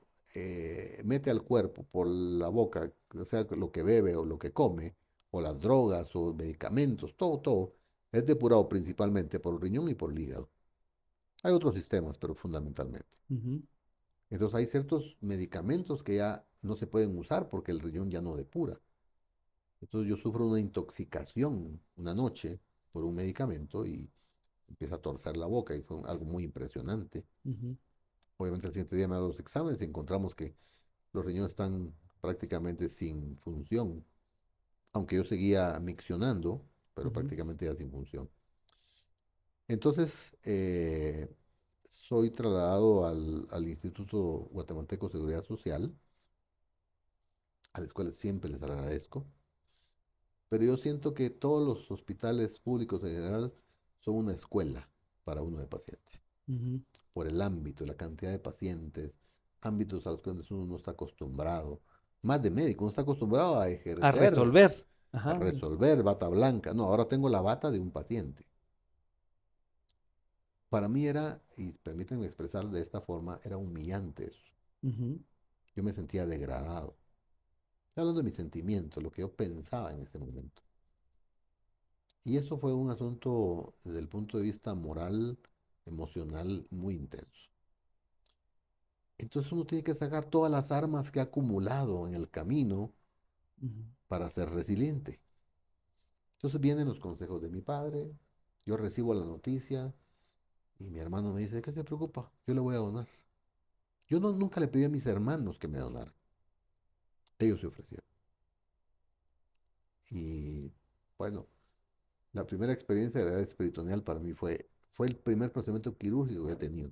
mete al cuerpo por la boca, o sea, lo que bebe o lo que come, o las drogas o medicamentos, todo, es depurado principalmente por el riñón y por el hígado. Hay otros sistemas, pero fundamentalmente. Ujú. Entonces hay ciertos medicamentos que ya no se pueden usar porque el riñón ya no depura. Entonces yo sufro una intoxicación una noche por un medicamento y empieza a torcer la boca y fue algo muy impresionante. Ujú. Obviamente el siguiente día me hago los exámenes y encontramos que los riñones están prácticamente sin función, aunque yo seguía miccionando, pero Ujú. prácticamente ya sin función. Entonces, soy trasladado al Instituto Guatemalteco de Seguridad Social, a la escuela siempre les agradezco. pero yo siento que todos los hospitales públicos en general son una escuela para uno de paciente, Ujú. por el ámbito, la cantidad de pacientes, ámbitos a los que uno no está acostumbrado, más de médico, uno está acostumbrado a A ejercer, resolver. a Ajá. resolver, bata blanca. No, ahora tengo la bata de un paciente. Para mí era, y permítanme expresar de esta forma, era humillante eso. Ujú, Yo me sentía degradado. Estoy hablando de mis sentimientos, lo que yo pensaba en ese momento. Y eso fue un asunto desde el punto de vista moral, emocional, muy intenso. Entonces uno tiene que sacar todas las armas que ha acumulado en el camino ujú. para ser resiliente. Entonces vienen los consejos de mi padre, yo recibo la noticia y mi hermano me dice, ¿de qué se preocupa? Yo le voy a donar. Yo nunca le pedí a mis hermanos que me donaran. Ellos se ofrecieron. Y bueno, la primera experiencia de edad peritoneal para mí fue el primer procedimiento quirúrgico que he tenido.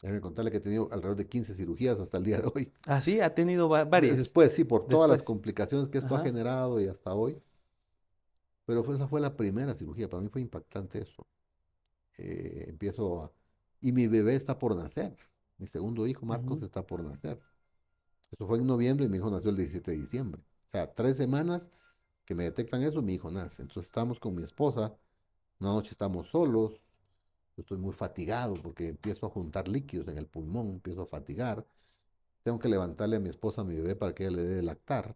Déjame contarle que he tenido alrededor de 15 cirugías hasta el día de hoy. Ah, sí, ha tenido varias Después, sí, por todas las después. complicaciones que esto ha Ajá. generado y hasta hoy, pero esa fue la primera cirugía. Para mí fue impactante eso. Empiezo a... Y mi bebé está por nacer. Mi segundo hijo, Marcos, Ujú, está por nacer. Eso fue en noviembre y mi hijo nació el 17 de diciembre. O sea, 3 semanas que me detectan eso, mi hijo nace. Entonces estamos con mi esposa, una noche estamos solos, yo estoy muy fatigado porque empiezo a juntar líquidos en el pulmón, empiezo a fatigar, tengo que levantarle a mi esposa a mi bebé para que ella le dé de lactar.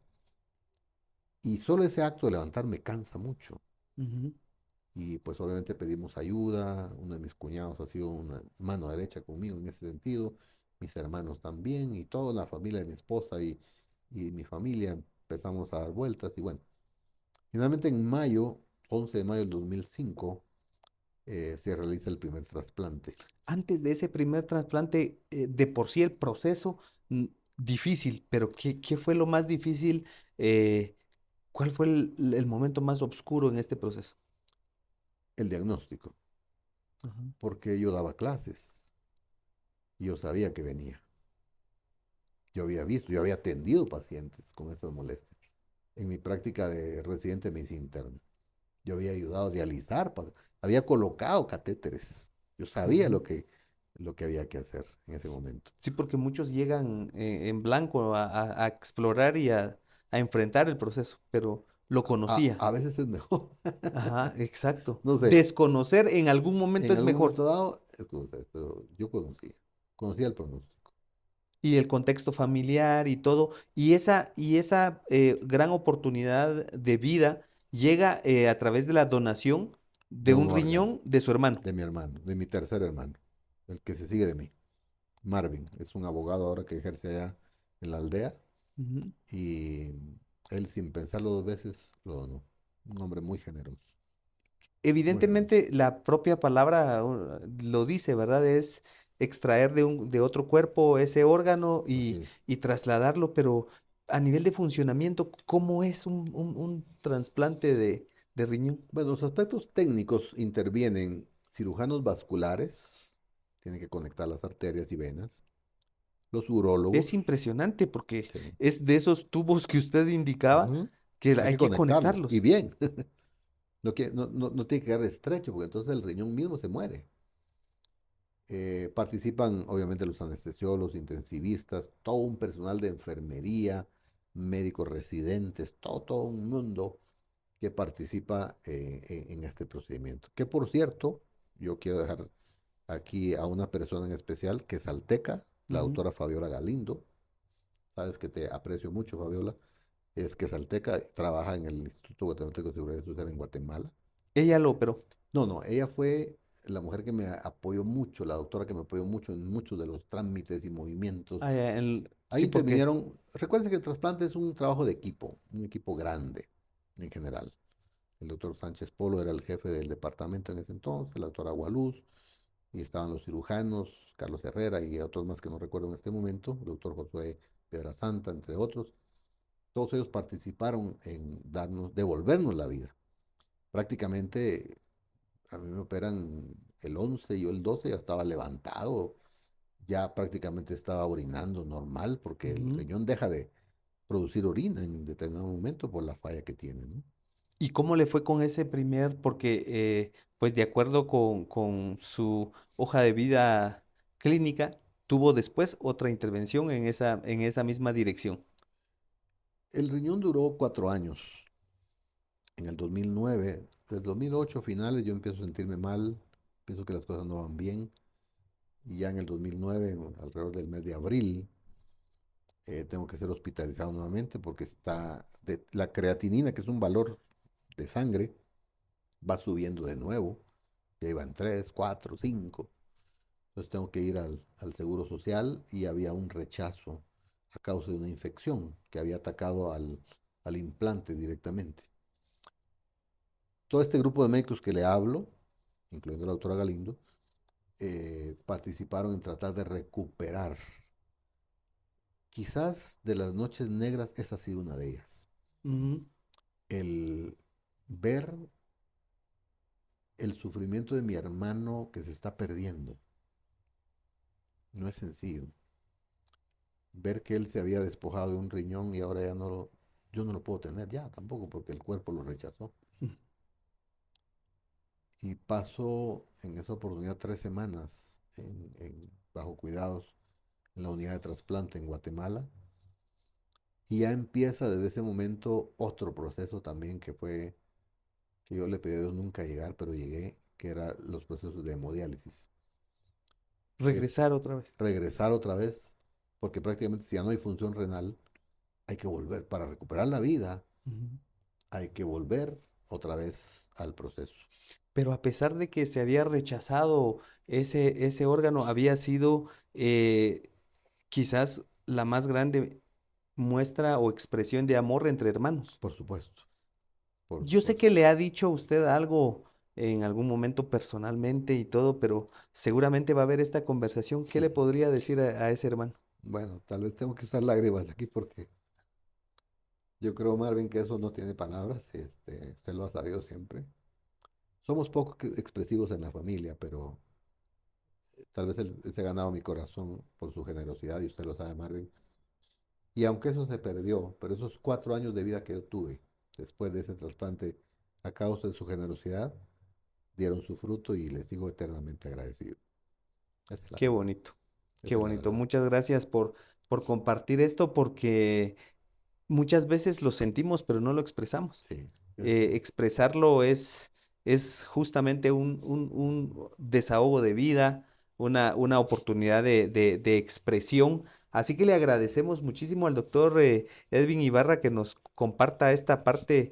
Y solo ese acto de levantar me cansa mucho. ujú. Y pues obviamente pedimos ayuda, uno de mis cuñados ha sido una mano derecha conmigo en ese sentido, mis hermanos también y toda la familia de mi esposa y mi familia empezamos a dar vueltas y bueno, finalmente en mayo, 11 de mayo del 2005, se realiza el primer trasplante. Antes de ese primer trasplante, de por sí el proceso mm, difícil, pero ¿qué fue lo más difícil? ¿Cuál fue el momento más oscuro en este proceso? El diagnóstico, Ajá. porque yo daba clases y yo sabía que venía. Yo había visto, yo había atendido pacientes con estas molestias en mi práctica de residente de medicina interna. Yo había ayudado a dializar, había colocado catéteres. Yo sabía Ujú. lo que había que hacer en ese momento. Sí, porque muchos llegan en blanco a explorar y a enfrentar el proceso, pero lo conocía. A veces es mejor. Ajá, exacto. No sé, Desconocer en algún momento en es algún mejor. momento dado, pero yo conocía el pronóstico. Y el contexto familiar y todo. Y esa gran oportunidad de vida llega a través de la donación de De un un órgano, riñón de su hermano. de mi hermano, de mi tercer hermano, el que se sigue de mí. Marvin, es un abogado ahora que ejerce allá en la aldea Ujú. y él sin pensarlo 2 veces lo donó. Un hombre muy generoso, muy generoso. Evidentemente, la propia palabra lo dice, ¿verdad? Es extraer de otro cuerpo ese órgano Así y, es. y trasladarlo, pero a nivel de funcionamiento, ¿cómo es un trasplante de riñón? Bueno, los aspectos técnicos intervienen cirujanos vasculares, tienen que conectar las arterias y venas, los urólogos, Es impresionante porque sí, es de esos tubos que usted indicaba ujú, que hay hay que que conectarlos y conectarlos. bien, no tiene que quedar estrecho porque entonces el riñón mismo se muere. Participan obviamente los anestesiólogos, intensivistas, todo un personal de enfermería, médicos residentes, todo un mundo que participa en este procedimiento. Que por cierto, yo quiero dejar aquí a una persona en especial que es salteca, la Ujú. doctora Fabiola Galindo. Sabes que te aprecio mucho, Fabiola. Es que salteca, trabaja en el Instituto Guatemalteco de Seguridad Social en Guatemala. Ella lo operó. No, no, ella fue la mujer que me apoyó mucho, la doctora que me apoyó mucho en muchos de los trámites y movimientos. Ah, ya, Ahí sí, porque intervinieron, recuerden que el trasplante es un trabajo de equipo, un equipo grande en general. El doctor Sánchez Polo era el jefe del departamento en ese entonces, la doctora Agualuz, y estaban los cirujanos, Carlos Herrera y otros más que no recuerdo en este momento, el doctor Josué Piedrasanta, entre otros. Todos ellos participaron en devolvernos la vida. Prácticamente a mí me operan el 11 y yo el 12 ya estaba levantado, ya prácticamente estaba orinando normal porque el ujú, riñón deja de producir orina en determinado momento por la falla que tiene, ¿no? ¿Y cómo le fue con ese primer? Porque, pues de acuerdo con su hoja de vida clínica, tuvo después otra intervención en esa misma dirección. El riñón duró 4 años. En el 2009, desde 2008 finales, yo empiezo a sentirme mal, pienso que las cosas no van bien. Y ya en el 2009, alrededor del mes de abril, tengo que ser hospitalizado nuevamente porque la creatinina, que es un valor de sangre, va subiendo de nuevo. Ya iban 3, 4, 5. Entonces tengo que ir al Seguro Social y había un rechazo a causa de una infección que había atacado al implante directamente. Todo este grupo de médicos que le hablo, incluyendo la doctora Galindo, participaron en tratar de recuperar. Quizás de las noches negras esa ha sido una de ellas. Ujú. El ver el sufrimiento de mi hermano que se está perdiendo. No es sencillo. Ver que él se había despojado de un riñón y ahora ya yo no lo puedo tener ya tampoco porque el cuerpo lo rechazó. Y paso en esa oportunidad 3 semanas bajo cuidados en la unidad de trasplante en Guatemala. Y ya empieza desde ese momento otro proceso también que fue que yo le pedí a Dios nunca llegar, pero llegué, que era los procesos de hemodiálisis, que Regresar es otra vez. regresar otra vez, porque prácticamente si ya no hay función renal, hay que volver, para recuperar la vida, Ujú. hay que volver otra vez al proceso. Pero a pesar de que se había rechazado ese órgano, había sido quizás la más grande muestra o expresión de amor entre hermanos. Por supuesto, Yo sé por que le ha dicho a usted algo en algún momento personalmente y todo, pero seguramente va a haber esta conversación. ¿Qué le podría decir a ese hermano? bueno, tal vez tengo que usar lágrimas aquí porque yo creo, Marvin, que eso no tiene palabras, usted lo ha sabido siempre. Somos poco expresivos en la familia, pero tal vez él se ha ganado mi corazón por su generosidad y usted lo sabe, Marvin. Y aunque eso se perdió, pero esos 4 años de vida que yo tuve después de ese trasplante a causa de su generosidad, dieron su fruto y les sigo eternamente agradecido. Esa es la Qué verdad. bonito, qué Esa es la bonito. verdad. Muchas gracias por compartir esto porque muchas veces lo sentimos, pero no lo expresamos. Sí, es Expresarlo es justamente un desahogo de vida, una oportunidad de expresión. Así que le agradecemos muchísimo al doctor Edwin Ibarra que nos comparta esta parte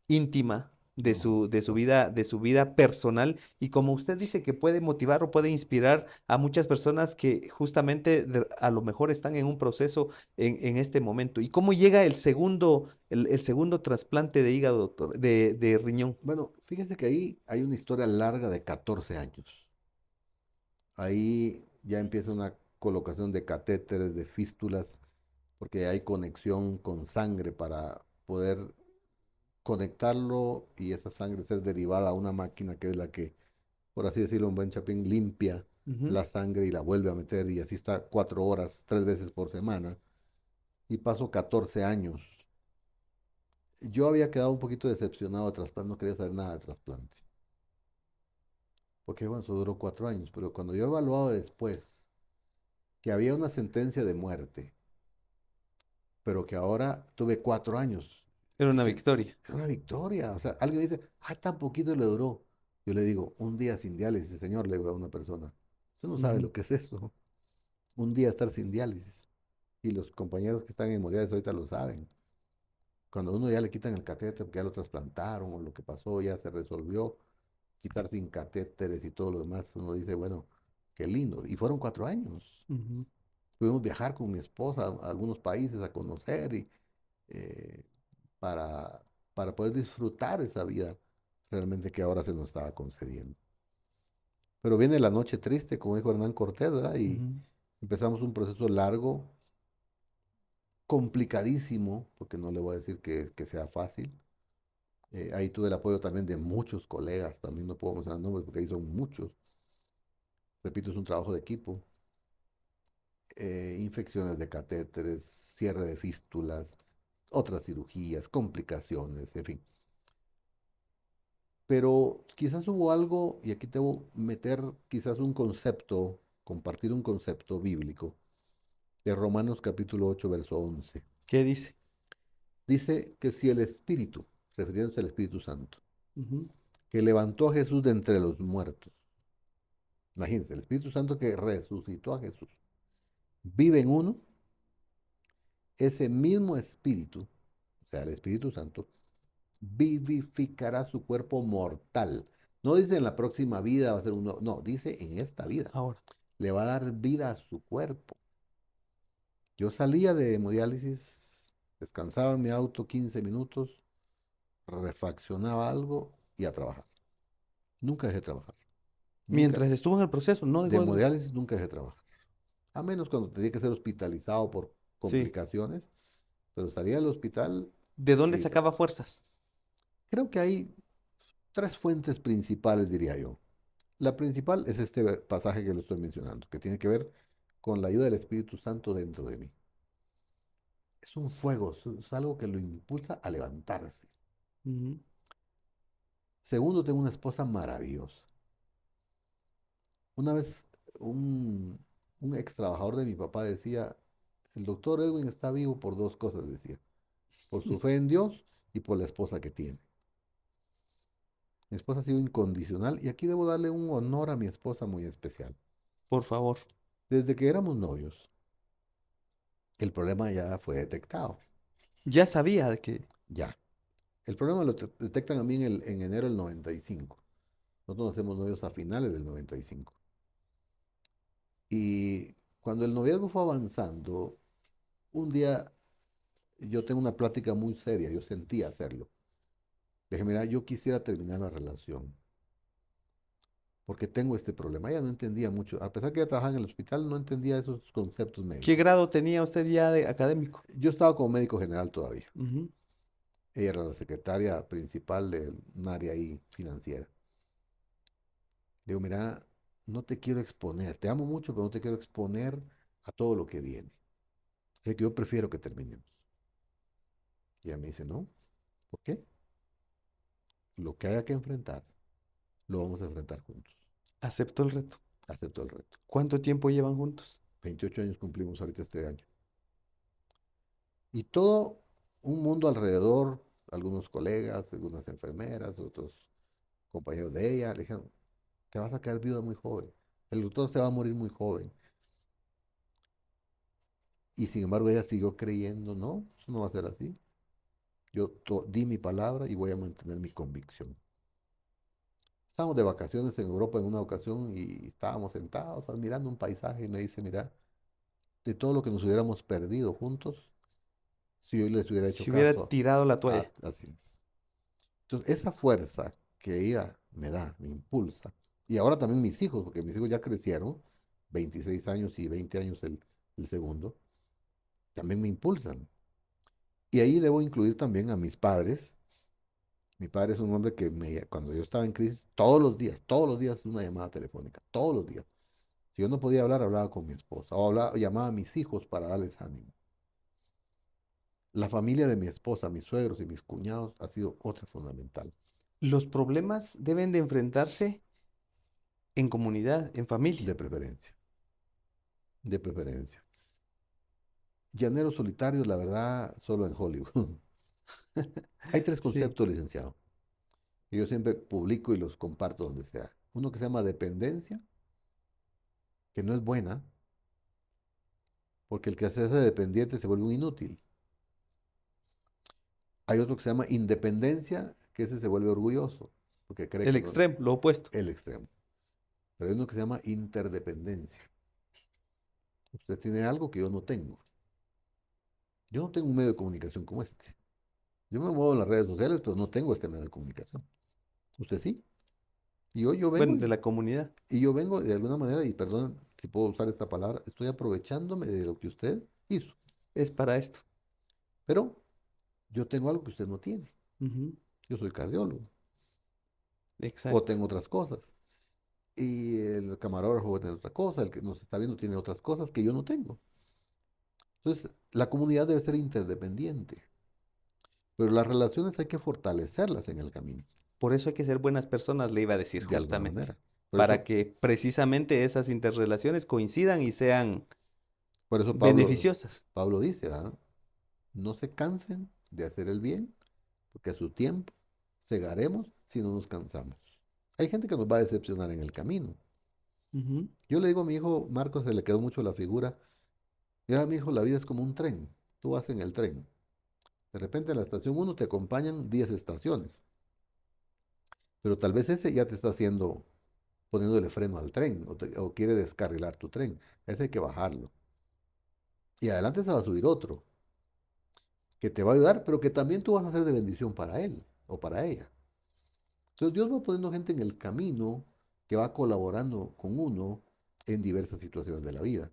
íntima no, no, de su vida personal. Y como usted dice que puede motivar o puede inspirar a muchas personas que justamente a lo mejor están en un proceso en este momento. ¿Y cómo llega el segundo trasplante de hígado, doctor, de riñón? bueno, fíjese que ahí hay una historia larga de 14 años. Ahí ya empieza una colocación de catéteres, de fístulas, porque hay conexión con sangre para poder conectarlo y esa sangre ser derivada a una máquina que es la que, por así decirlo, en buen chapín, limpia Ujú. la sangre y la vuelve a meter y así está 4 horas, 3 veces por semana. Y paso 14 años. Yo había quedado un poquito decepcionado de trasplante, no quería saber nada de trasplante. Porque bueno, eso duró 4 años, pero cuando yo he evaluado después que había una sentencia de muerte, pero que ahora tuve 4 años, Era una dije, victoria. es una victoria. O sea, alguien dice, ah, tan poquito le duró. Yo le digo, un día sin diálisis, señor, le digo a una persona. Usted no sabe Ujú, lo que es eso. Un día estar sin diálisis. Y los compañeros que están en hemodiálisis ahorita lo saben. Cuando a uno ya le quitan el catéter porque ya lo trasplantaron o lo que pasó ya se resolvió, quitar sin catéteres y todo lo demás, uno dice, bueno, qué lindo. Y fueron 4 años. ujú. Pudimos viajar con mi esposa a algunos países a conocer y eh, para, para poder disfrutar esa vida realmente que ahora se nos estaba concediendo. Pero viene la noche triste, como dijo Hernán Cortés, ¿verdad? Y Ujú. empezamos un proceso largo, complicadísimo, porque no le voy a decir que sea fácil. Ahí tuve el apoyo también de muchos colegas, también no puedo mencionar nombres porque ahí son muchos. Repito, es un trabajo de equipo. Infecciones de catéteres, cierre de fístulas, otras cirugías, complicaciones, en fin. Pero quizás hubo algo, y aquí te voy a meter quizás un concepto, compartir un concepto bíblico de Romanos capítulo 8 verso 11. ¿Qué dice? Dice que si el Espíritu, refiriéndose al Espíritu Santo, Ujú. que levantó a Jesús de entre los muertos, imagínense, el Espíritu Santo que resucitó a Jesús, vive en uno, ese mismo Espíritu, o sea, el Espíritu Santo, vivificará su cuerpo mortal. No dice en la próxima vida va a ser uno, no, dice en esta vida. Ahora. Le va a dar vida a su cuerpo. Yo salía de hemodiálisis, descansaba en mi auto 15 minutos, refaccionaba algo y a trabajar. Nunca dejé de trabajar. Nunca, Mientras estuvo en el proceso, no de dejó de... hemodiálisis nunca dejé de trabajar. A menos cuando tenía que ser hospitalizado por Sí. complicaciones, pero salía del hospital ¿De y dónde seguí sacaba trabajando. fuerzas? Creo que hay tres fuentes principales, diría yo. La principal es este pasaje que lo estoy mencionando, que tiene que ver con la ayuda del Espíritu Santo dentro de mí. Es un fuego, es algo que lo impulsa a levantarse. Ujú. Segundo, tengo una esposa maravillosa. Una vez un, un ex trabajador de mi papá decía, el doctor Edwin está vivo por dos cosas, decía, por su fe en Dios y por la esposa que tiene. Mi esposa ha sido incondicional y aquí debo darle un honor a mi esposa muy especial. Por favor. Desde que éramos novios, el problema ya fue detectado, Ya sabía de que... ya. El problema lo detectan a mí en enero del 95. Nosotros nos hacemos novios a finales del 95. Y cuando el noviazgo fue avanzando, un día yo tengo una plática muy seria, yo sentía hacerlo. Le dije, mira, yo quisiera terminar la relación porque tengo este problema. Ella no entendía mucho, a pesar que ella trabajaba en el hospital, no entendía esos conceptos ¿Qué médicos. grado tenía usted ya de académico? Yo estaba como médico general todavía. Ujú. Ella era la secretaria principal de un área ahí financiera. Le digo, mira, no te quiero exponer, te amo mucho, pero no te quiero exponer a todo lo que viene. Así que yo prefiero que terminemos. Y ella me dice, no, ¿por qué? Lo que haya que enfrentar, lo vamos a enfrentar juntos. Aceptó el reto. Acepto el reto. ¿Cuánto tiempo llevan juntos? 28 años cumplimos ahorita este año. Y todo un mundo alrededor, algunos colegas, algunas enfermeras, otros compañeros de ella, le dijeron, te vas a quedar viuda muy joven. El doctor se va a morir muy joven. Y sin embargo ella siguió creyendo, no, eso no va a ser así. Yo di mi palabra y voy a mantener mi convicción. Estábamos de vacaciones en Europa en una ocasión y estábamos sentados admirando un paisaje y me dice, mira, de todo lo que nos hubiéramos perdido juntos, si yo les hubiera hecho Si hubiera caso, tirado la toalla. así es. Entonces, esa fuerza que ella me da, me impulsa, y ahora también mis hijos, porque mis hijos ya crecieron, 26 años y 20 años el segundo, también me impulsan. Y ahí debo incluir también a mis padres. Mi padre es un hombre que cuando yo estaba en crisis, todos los días una llamada telefónica, todos los días. Si yo no podía hablar, hablaba con mi esposa o llamaba a mis hijos para darles ánimo. La familia de mi esposa, mis suegros y mis cuñados ha sido otra fundamental, Los problemas deben de enfrentarse en comunidad, en familia. de preferencia, de preferencia. Llaneros solitarios, la verdad, solo en Hollywood. Hay tres Sí. conceptos, licenciado, que yo siempre publico y los comparto donde sea. Uno que se llama dependencia, que no es buena, porque el que se hace dependiente se vuelve un inútil. Hay otro que se llama independencia, que ese se vuelve orgulloso, porque cree El que no, extremo, lo opuesto. el extremo. Pero hay uno que se llama interdependencia. Usted tiene algo que yo no tengo. Yo no tengo un medio de comunicación como este. Yo me muevo en las redes sociales, pero no tengo este medio de comunicación. Usted sí. Y hoy yo vengo Bueno, de la comunidad. y yo vengo de alguna manera, y perdón si puedo usar esta palabra, estoy aprovechándome de lo que usted hizo. Es para esto. Pero yo tengo algo que usted no tiene. Ujú. Yo soy cardiólogo o Exacto. tengo otras cosas. Y el camarógrafo tiene otra cosa, el que nos está viendo tiene otras cosas que yo no tengo. Entonces, la comunidad debe ser interdependiente, pero las relaciones hay que fortalecerlas en el camino. Por eso hay que ser buenas personas, le iba a decir de alguna justamente, manera. Por para eso, que precisamente esas interrelaciones coincidan y sean por eso beneficiosas. Pablo dice, ¿verdad? No se cansen de hacer el bien, porque a su tiempo segaremos si no nos cansamos. Hay gente que nos va a decepcionar en el camino. Ujú. Yo le digo a mi hijo, Marcos, se le quedó mucho la figura. Mira, mi hijo, la vida es como un tren. Tú vas en el tren. De repente en la estación uno te acompañan 10 estaciones, pero tal vez ese ya te está haciendo, poniéndole freno al tren o quiere descarrilar tu tren. Ese hay que bajarlo. Y adelante se va a subir otro que te va a ayudar, pero que también tú vas a ser de bendición para él o para ella. Entonces Dios va poniendo gente en el camino que va colaborando con uno en diversas situaciones de la vida.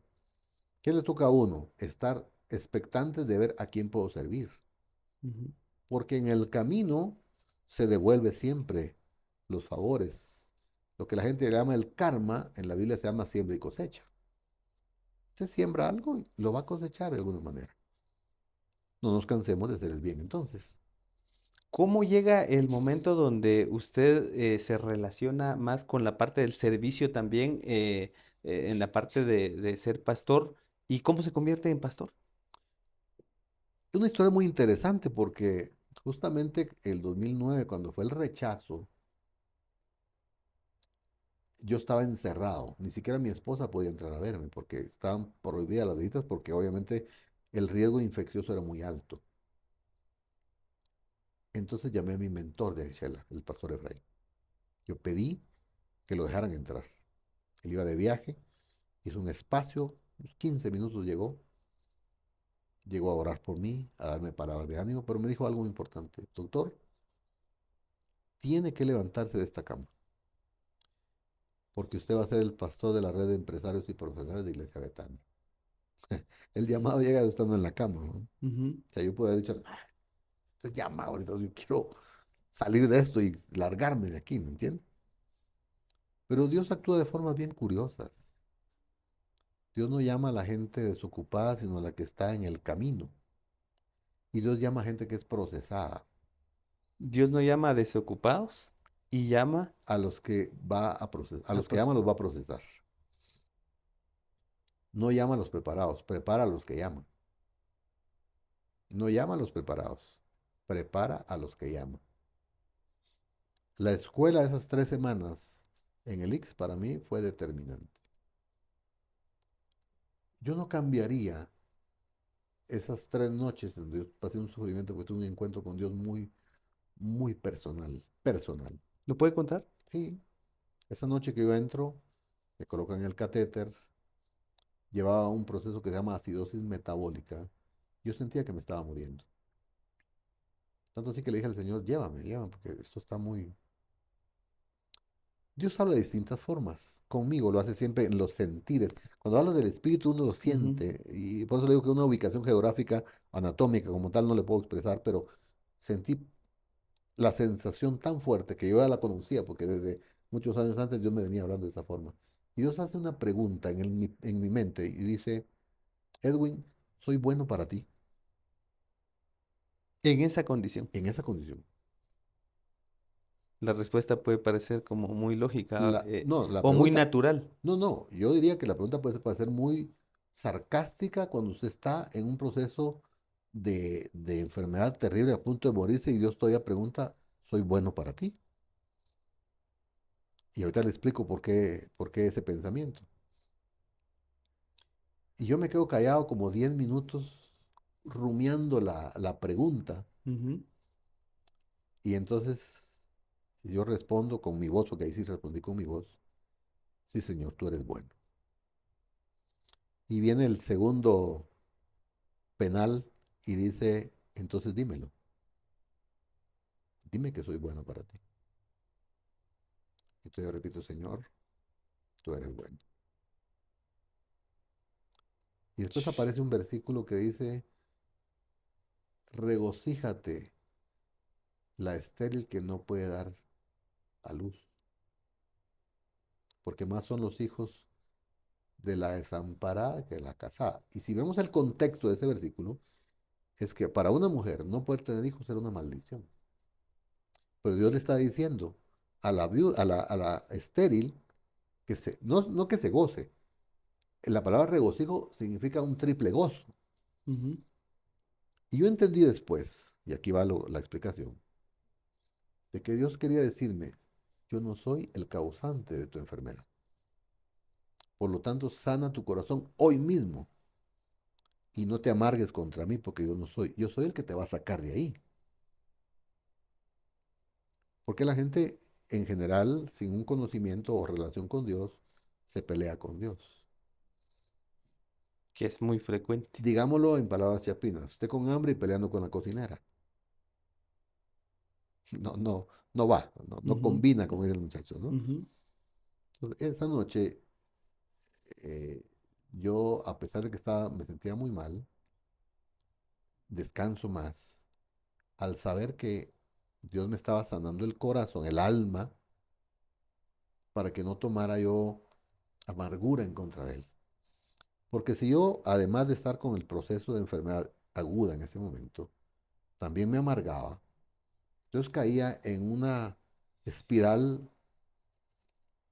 ¿Qué le toca a uno? Estar expectantes de ver a quién puedo servir. Ujú. Porque en el camino se devuelve siempre los favores. Lo que la gente le llama el karma, en la Biblia se llama siembra y cosecha. Usted siembra algo y lo va a cosechar de alguna manera. No nos cansemos de hacer el bien entonces. ¿Cómo llega el momento donde usted se relaciona más con la parte del servicio también, en la parte de ser pastor? ¿Y cómo se convierte en pastor? Es una historia muy interesante porque justamente el 2009, cuando fue el rechazo, yo estaba encerrado. Ni siquiera mi esposa podía entrar a verme porque estaban prohibidas las visitas porque obviamente el riesgo infeccioso era muy alto. Entonces llamé a mi mentor de Shela, el pastor Efraín. Yo pedí que lo dejaran entrar. Él iba de viaje, hizo un espacio, unos 15 minutos llegó a orar por mí, a darme palabras de ánimo, pero me dijo algo muy importante. Doctor, tiene que levantarse de esta cama, porque usted va a ser el pastor de la red de empresarios y profesionales de Iglesia Betania. El llamado llega estando en la cama, ¿no? O Ujú. sea, yo puedo haber dicho, "Ah, este llamado ahorita, yo quiero salir de esto y largarme de aquí, ¿me entiende?" Pero Dios actúa de formas bien curiosas. Dios no llama a la gente desocupada, sino a la que está en el camino. Y Dios llama a gente que es procesada, Dios no llama a desocupados y llama a los que va a procesar, a a... los que llama los va a procesar. No llama a los preparados, prepara a los que llama. No llama a los preparados, prepara a los que llama. La escuela de esas 3 semanas en el IX para mí fue determinante. Yo no cambiaría esas 3 noches donde yo pasé un sufrimiento porque tuve un encuentro con Dios muy, muy personal, personal. ¿Lo puede contar? Sí, esa noche que yo entro, me colocan el catéter, llevaba un proceso que se llama acidosis metabólica. Yo sentía que me estaba muriendo. Tanto así que le dije al Señor, llévame, llévame, porque esto está muy... Dios habla de distintas formas. Conmigo lo hace siempre en los sentires. Cuando habla del espíritu uno lo Ujú. siente. Y por eso le digo que una ubicación geográfica, anatómica como tal, no le puedo expresar, pero sentí la sensación tan fuerte que yo ya la conocía, porque desde muchos años antes Dios me venía hablando de esa forma. Y Dios hace una pregunta en mi mente y dice, Edwin, soy bueno para ti En esa condición. en esa condición. La respuesta puede parecer como muy lógica, No, la o muy pregunta, natural. no, yo diría que la pregunta puede ser muy sarcástica cuando usted está en un proceso de enfermedad terrible a punto de morirse y Dios todavía pregunta, ¿soy bueno para ti? Y ahorita le explico por qué ese pensamiento. Y yo me quedo callado como 10 minutos rumiando la pregunta Ujú. y entonces yo respondo con mi voz, porque ahí sí respondí con mi voz, sí, Señor, tú eres bueno. Y viene el segundo penal y dice, entonces dímelo, dime que soy bueno para ti. Y yo repito, Señor, tú eres bueno. Y después aparece un versículo que dice, regocíjate la estéril que no puede dar a luz, porque más son los hijos de la desamparada que de la casada. Y si vemos el contexto de ese versículo, es que para una mujer no poder tener hijos era una maldición. Pero Dios le está diciendo a la estéril no que se goce. La palabra regocijo significa un triple gozo. Ujú. Y yo entendí después, y aquí va la explicación, de que Dios quería decirme, yo no soy el causante de tu enfermedad. Por lo tanto, sana tu corazón hoy mismo y no te amargues contra mí porque yo soy el que te va a sacar de ahí. Porque la gente en general, sin un conocimiento o relación con Dios, se pelea con Dios. Que es muy frecuente. Digámoslo en palabras chapinas, usted con hambre y peleando con la cocinera. No, no, no va, no Ujú, combina, como dice el muchacho, ¿no? ujú, Entonces, esa noche, eh, yo, a pesar de que me sentía muy mal, descanso más al saber que Dios me estaba sanando el corazón, el alma, para que no tomara yo amargura en contra de él. Porque si yo, además de estar con el proceso de enfermedad aguda en ese momento, también me amargaba, entonces caía en una espiral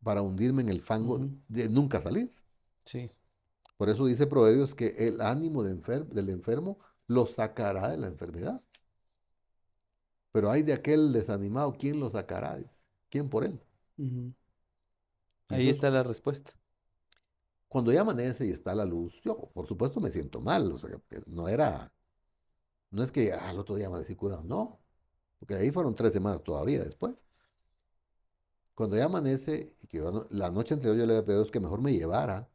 para hundirme en el fango ujú. de nunca salir. Sí. Por eso dice Proverbios que el ánimo del enfermo lo sacará de la enfermedad. Pero hay de aquel desanimado, ¿quién lo sacará? ¿Quién por él? Ujú. Y Ahí entonces, está la respuesta. cuando ya amanece y está la luz, yo, por supuesto, me siento mal. O sea, que no es que al otro día amanecí curado, no. Porque ahí fueron 3 semanas todavía después. Cuando ya amanece, y que la noche anterior yo le había pedido a Dios que mejor me llevara.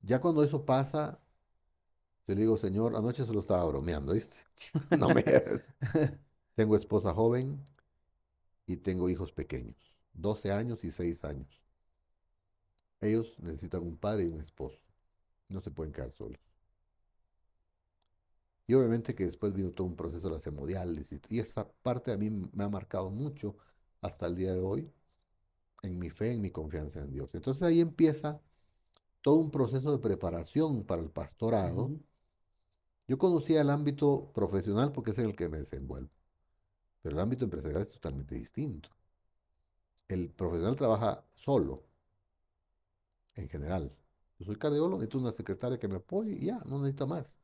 Ya cuando eso pasa, yo le digo, Señor, anoche solo estaba bromeando, ¿viste? No me lleves. Tengo esposa joven y tengo hijos pequeños, 12 años y 6 años. Ellos necesitan un padre y un esposo. No se pueden quedar solos. Y obviamente que después vino todo un proceso de las hemodiálisis. Y esa parte a mí me ha marcado mucho hasta el día de hoy en mi fe, en mi confianza en Dios. Entonces ahí empieza todo un proceso de preparación para el pastorado. Ujú. Yo conocía el ámbito profesional porque es en el que me desenvuelvo, pero el ámbito empresarial es totalmente distinto. El profesional trabaja solo, en general. Yo soy cardiólogo, necesito una secretaria que me apoye y ya, no necesito más.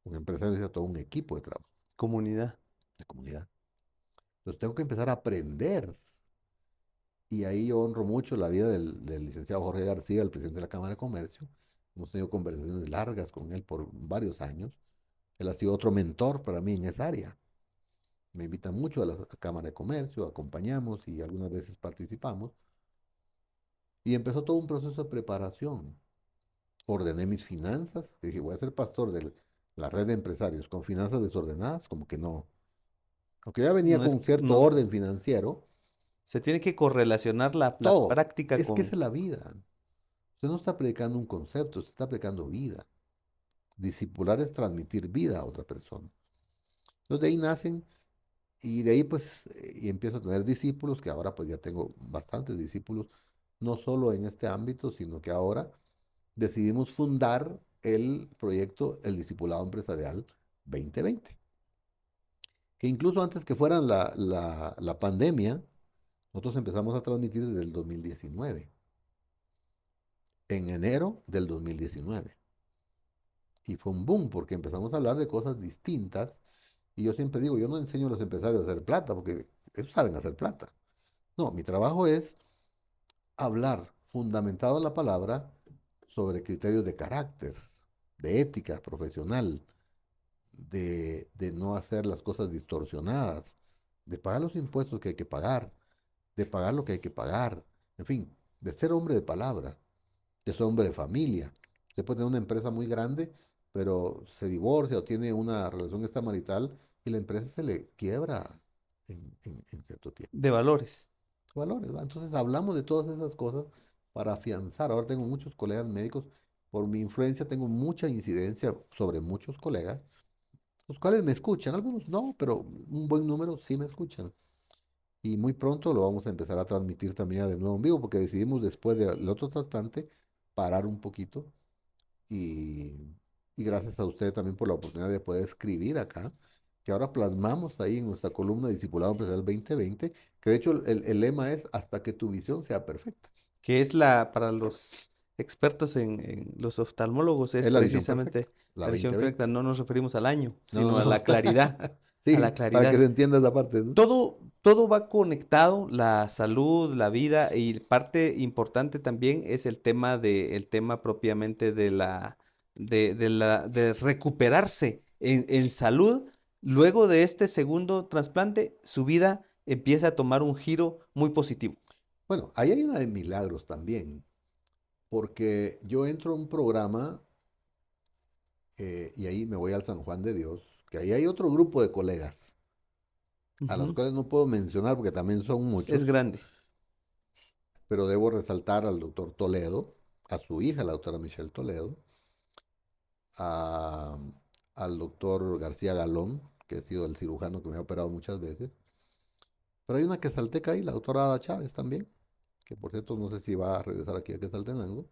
Un empresario necesita todo un equipo de trabajo, Comunidad. de comunidad. Entonces tengo que empezar a aprender. Y ahí yo honro mucho la vida del licenciado Jorge García, el presidente de la Cámara de Comercio. Hemos tenido conversaciones largas con él por varios años. Él ha sido otro mentor para mí en esa área. Me invita mucho a la Cámara de Comercio, acompañamos y algunas veces participamos. Y empezó todo un proceso de preparación. Ordené mis finanzas. Dije, voy a ser pastor de la red de empresarios con finanzas desordenadas, como que no. Aunque ya venía No con es, un cierto no, orden financiero, se tiene que correlacionar la todo. práctica Es que esa con es la vida. Usted no está predicando un concepto, usted está predicando vida. Discipular es transmitir vida a otra persona. Entonces de ahí nacen y de ahí pues y empiezo a tener discípulos, que ahora pues ya tengo bastantes discípulos, no solo en este ámbito, sino que ahora decidimos fundar el proyecto El Discipulado Empresarial 2020, que incluso antes que fuera la pandemia, nosotros empezamos a transmitir desde el 2019, en enero del 2019. Y fue un boom porque empezamos a hablar de cosas distintas. Y yo siempre digo, yo no enseño a los empresarios a hacer plata porque ellos saben hacer plata. No, mi trabajo es hablar fundamentado en la palabra sobre criterios de carácter, de ética profesional, de no hacer las cosas distorsionadas, de pagar los impuestos que hay que pagar, de pagar lo que hay que pagar, en fin, de ser hombre de palabra, de ser hombre de familia. Usted puede tener una empresa muy grande, pero se divorcia o tiene una relación extramarital y la empresa se le quiebra en cierto tiempo. de valores. Valores, ¿va? Entonces hablamos de todas esas cosas para afianzar. Ahora tengo muchos colegas médicos, por mi influencia tengo mucha incidencia sobre muchos colegas, los cuales me escuchan, algunos no, pero un buen número sí me escuchan. Y muy pronto lo vamos a empezar a transmitir también de nuevo en vivo, porque decidimos después del otro trasplante parar un poquito y, y gracias a usted también por la oportunidad de poder escribir acá. que ahora plasmamos ahí en nuestra columna Discipulado Empresarial 2020, que de hecho el lema es hasta que tu visión sea perfecta. Que es para los expertos en los oftalmólogos, es Es la visión perfecta, precisamente la la visión 2020. perfecta. No nos referimos al año, No, sino a no, la no. claridad, a la Sí, para que claridad. se entienda esa parte, ¿no? Todo va conectado, la salud, la vida, y parte importante también es el tema propiamente de recuperarse en salud. Luego de este segundo trasplante, su vida empieza a tomar un giro muy positivo. Bueno, ahí hay una de milagros también, porque yo entro a un programa y ahí me voy al San Juan de Dios, que ahí hay otro grupo de colegas, a los Ujú. cuales no puedo mencionar porque también son Es muchos, grande. pero debo resaltar al doctor Toledo, a su hija, la doctora Michelle Toledo, a- al doctor García Galón, que ha sido el cirujano que me ha operado muchas veces, pero hay una quesalteca ahí, la doctora Ada Chávez también, que por cierto no sé si va a regresar aquí a Quesaltenango.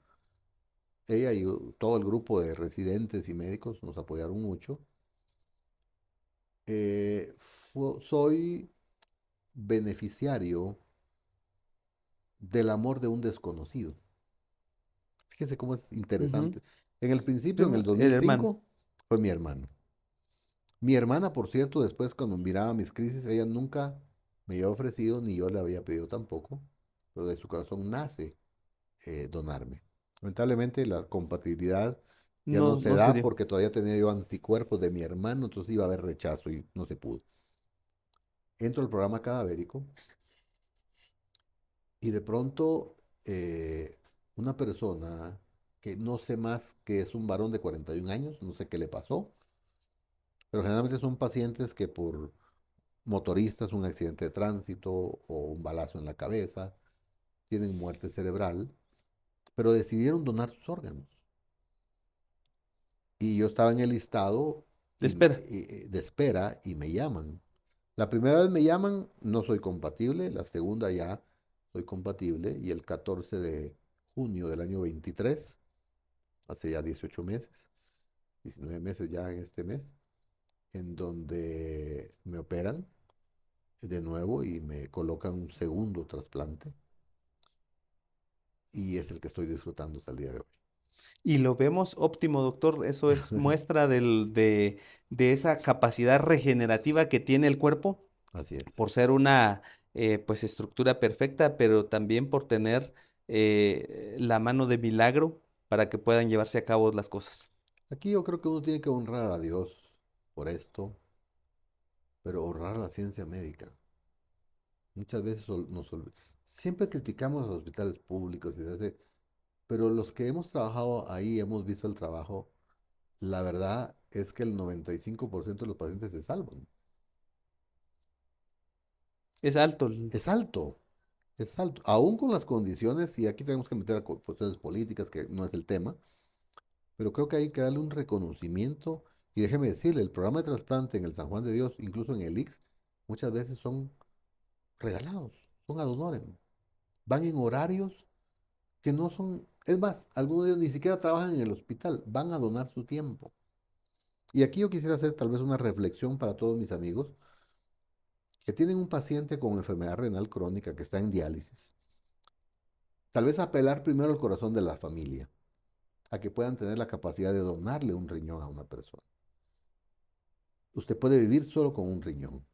Ella y todo el grupo de residentes y médicos nos apoyaron mucho. Eh, Soy beneficiario del amor de un desconocido. Fíjense cómo es Ujú. interesante. En el principio, en el El hermano. 2005, fue mi hermano. Mi hermana, por cierto, después cuando miraba mis crisis, ella nunca me había ofrecido, ni yo le había pedido tampoco, pero de su corazón nace donarme. Lamentablemente la compatibilidad ya no No, se no se da dio. porque todavía tenía yo anticuerpos de mi hermano, entonces iba a haber rechazo y no se pudo. Entro al programa cadavérico y de pronto eh, una persona que no sé más que es un varón de 41 años, no sé qué le pasó, pero generalmente son pacientes que por motoristas, un accidente de tránsito o un balazo en la cabeza, tienen muerte cerebral, pero decidieron donar sus órganos. Y yo estaba en el listado Espera. de espera y me llaman. La primera vez me llaman, no soy compatible, la segunda ya soy compatible y el 14 de junio del año 23, hace ya 18 meses, 19 meses ya en este mes, en donde me operan de nuevo y me colocan un segundo trasplante y es el que estoy disfrutando hasta el día de hoy. Y lo vemos óptimo, doctor. Eso es muestra de esa capacidad regenerativa que tiene el cuerpo Así es. por ser una pues estructura perfecta, pero también por tener la mano de milagro para que puedan llevarse a cabo las cosas. Aquí yo creo que uno tiene que honrar a Dios por esto, pero honrar a la ciencia médica. Muchas veces siempre criticamos a los hospitales públicos y se hace, pero los que hemos trabajado ahí, hemos visto el trabajo, la verdad es que el 95% de los pacientes se salvan. Es alto. Es alto, es alto. Aún con las condiciones, y aquí tenemos que meter a cuestiones políticas, que no es el tema, pero creo que hay que darle un reconocimiento. Y déjeme decirle, el programa de trasplante en el San Juan de Dios, incluso en el IX, muchas veces son regalados, son ad honorem. Van en horarios que no son, es más, algunos de ellos ni siquiera trabajan en el hospital, van a donar su tiempo. Y aquí yo quisiera hacer tal vez una reflexión para todos mis amigos que tienen un paciente con enfermedad renal crónica que está en diálisis. Tal vez apelar primero al corazón de la familia, a que puedan tener la capacidad de donarle un riñón a una persona. Usted puede vivir solo con un riñón.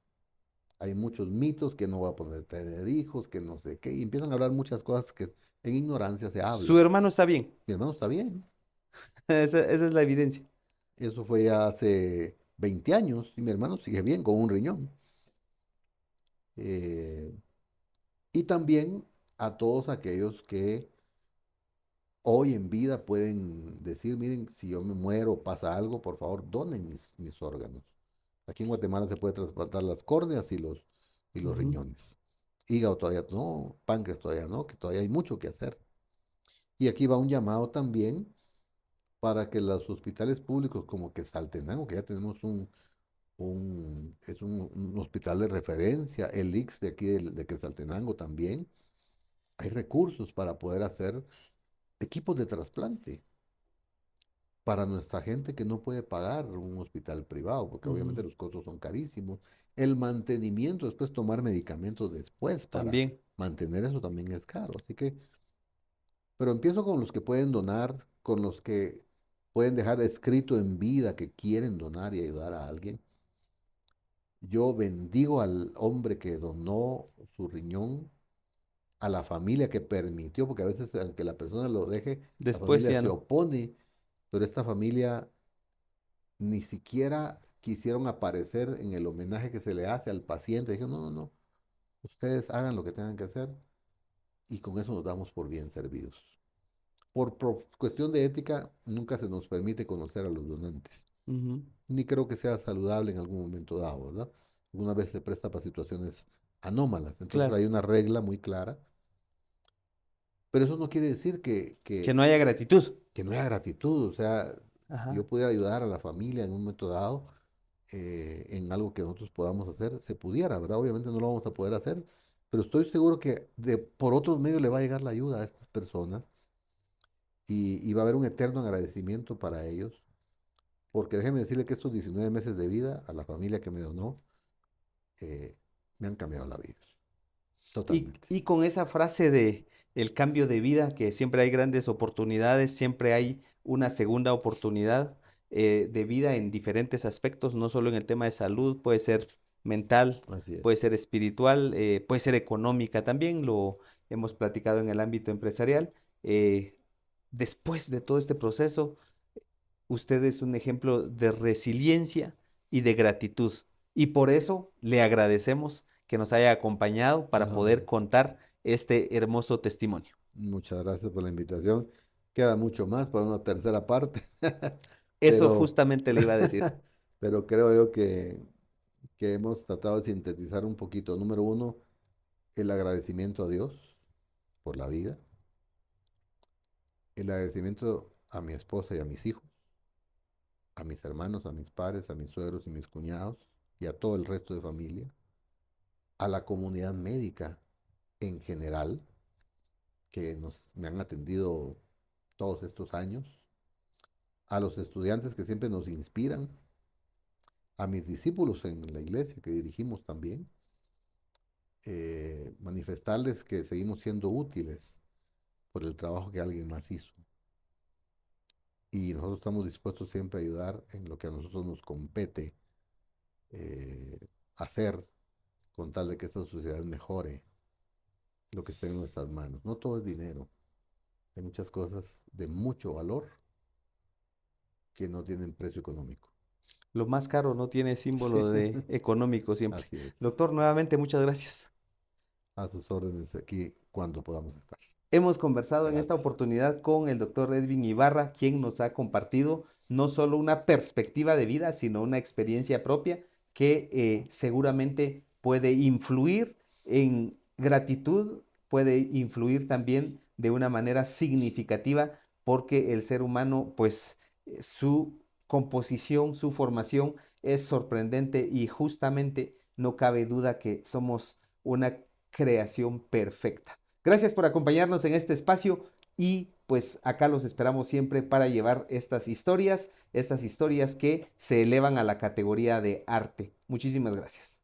Hay muchos mitos que no va a poder tener hijos, que no sé qué, y empiezan a hablar muchas cosas que en ignorancia se Su habla. hermano está bien. Mi hermano está bien. Esa es la evidencia. Eso fue ya hace 20 años y mi hermano sigue bien con un riñón. Eh, y también a todos aquellos que hoy en vida pueden decir, miren, si yo me muero o pasa algo, por favor, donen mis órganos. Aquí en Guatemala se puede trasplantar las córneas y los Ujú. riñones. Hígado todavía no, páncreas todavía no, que todavía hay mucho que hacer. Y aquí va un llamado también para que los hospitales públicos como que Saltenango, que ya tenemos un hospital de referencia, el IX de aquí de Quetzaltenango también, hay recursos para poder hacer equipos de trasplante. para nuestra gente que no puede pagar un hospital privado, porque Ujú. obviamente los costos son carísimos. El mantenimiento, después tomar medicamentos después para También. mantener eso también es caro. Así que, pero empiezo con los que pueden donar, con los que pueden dejar escrito en vida que quieren donar y ayudar a alguien. Yo bendigo al hombre que donó su riñón, a la familia que permitió, porque a veces aunque la persona lo deje, la Después familia ya se no. opone, pero esta familia ni siquiera quisieron aparecer en el homenaje que se le hace al paciente. Dijeron, no, no, no, ustedes hagan lo que tengan que hacer y con eso nos damos por bien servidos. Por cuestión de ética, nunca se nos permite conocer a los donantes. Ujú. Ni creo que sea saludable en algún momento dado, ¿verdad? Alguna vez se presta para situaciones anómalas. Entonces Claro. hay una regla muy clara, pero eso no quiere decir Que no haya gratitud. que no haya gratitud. O sea, si Ajá. yo pudiera ayudar a la familia en un momento dado, en algo que nosotros podamos hacer, se pudiera, ¿verdad? Obviamente no lo vamos a poder hacer, pero estoy seguro que por otros medios le va a llegar la ayuda a estas personas y va a haber un eterno agradecimiento para ellos, porque déjeme decirle que estos 19 meses de vida a la familia que me donó, eh, me han cambiado la vida, totalmente. Y con esa frase de el cambio de vida, que siempre hay grandes oportunidades, siempre hay una segunda oportunidad de vida en diferentes aspectos, no solo en el tema de salud, puede ser mental, Así es. puede ser espiritual, puede ser económica también, lo hemos platicado en el ámbito empresarial. eh, Después de todo este proceso, usted es un ejemplo de resiliencia y de gratitud. Y por eso le agradecemos que nos haya acompañado para No, poder contar este hermoso testimonio. muchas gracias por la invitación. Queda mucho más para una tercera parte, Eso pero, justamente le iba a decir. pero creo yo que hemos tratado de sintetizar un poquito. Número uno, el agradecimiento a Dios por la vida, el agradecimiento a mi esposa y a mis hijos, a mis hermanos, a mis padres, a mis suegros y mis cuñados y a todo el resto de familia, a la comunidad médica en general, que me han atendido todos estos años, a los estudiantes que siempre nos inspiran, a mis discípulos en la iglesia que dirigimos también, manifestarles que seguimos siendo útiles por el trabajo que alguien más hizo. Y nosotros estamos dispuestos siempre a ayudar en lo que a nosotros nos compete eh, hacer con tal de que esta sociedad mejore lo que esté en nuestras manos. No todo es dinero. Hay muchas cosas de mucho valor que no tienen precio económico. Lo más caro no tiene símbolo de económico siempre. Así es. Doctor, nuevamente muchas gracias. A sus órdenes aquí cuando podamos estar. Hemos conversado en esta Gracias. oportunidad con el doctor Edwin Ibarra, quien nos ha compartido no solo una perspectiva de vida, sino una experiencia propia que seguramente puede influir en gratitud, puede influir también de una manera significativa, porque el ser humano, pues su composición, su formación es sorprendente y justamente no cabe duda que somos una creación perfecta. Gracias por acompañarnos en este espacio y pues acá los esperamos siempre para llevar estas historias que se elevan a la categoría de arte. Muchísimas gracias.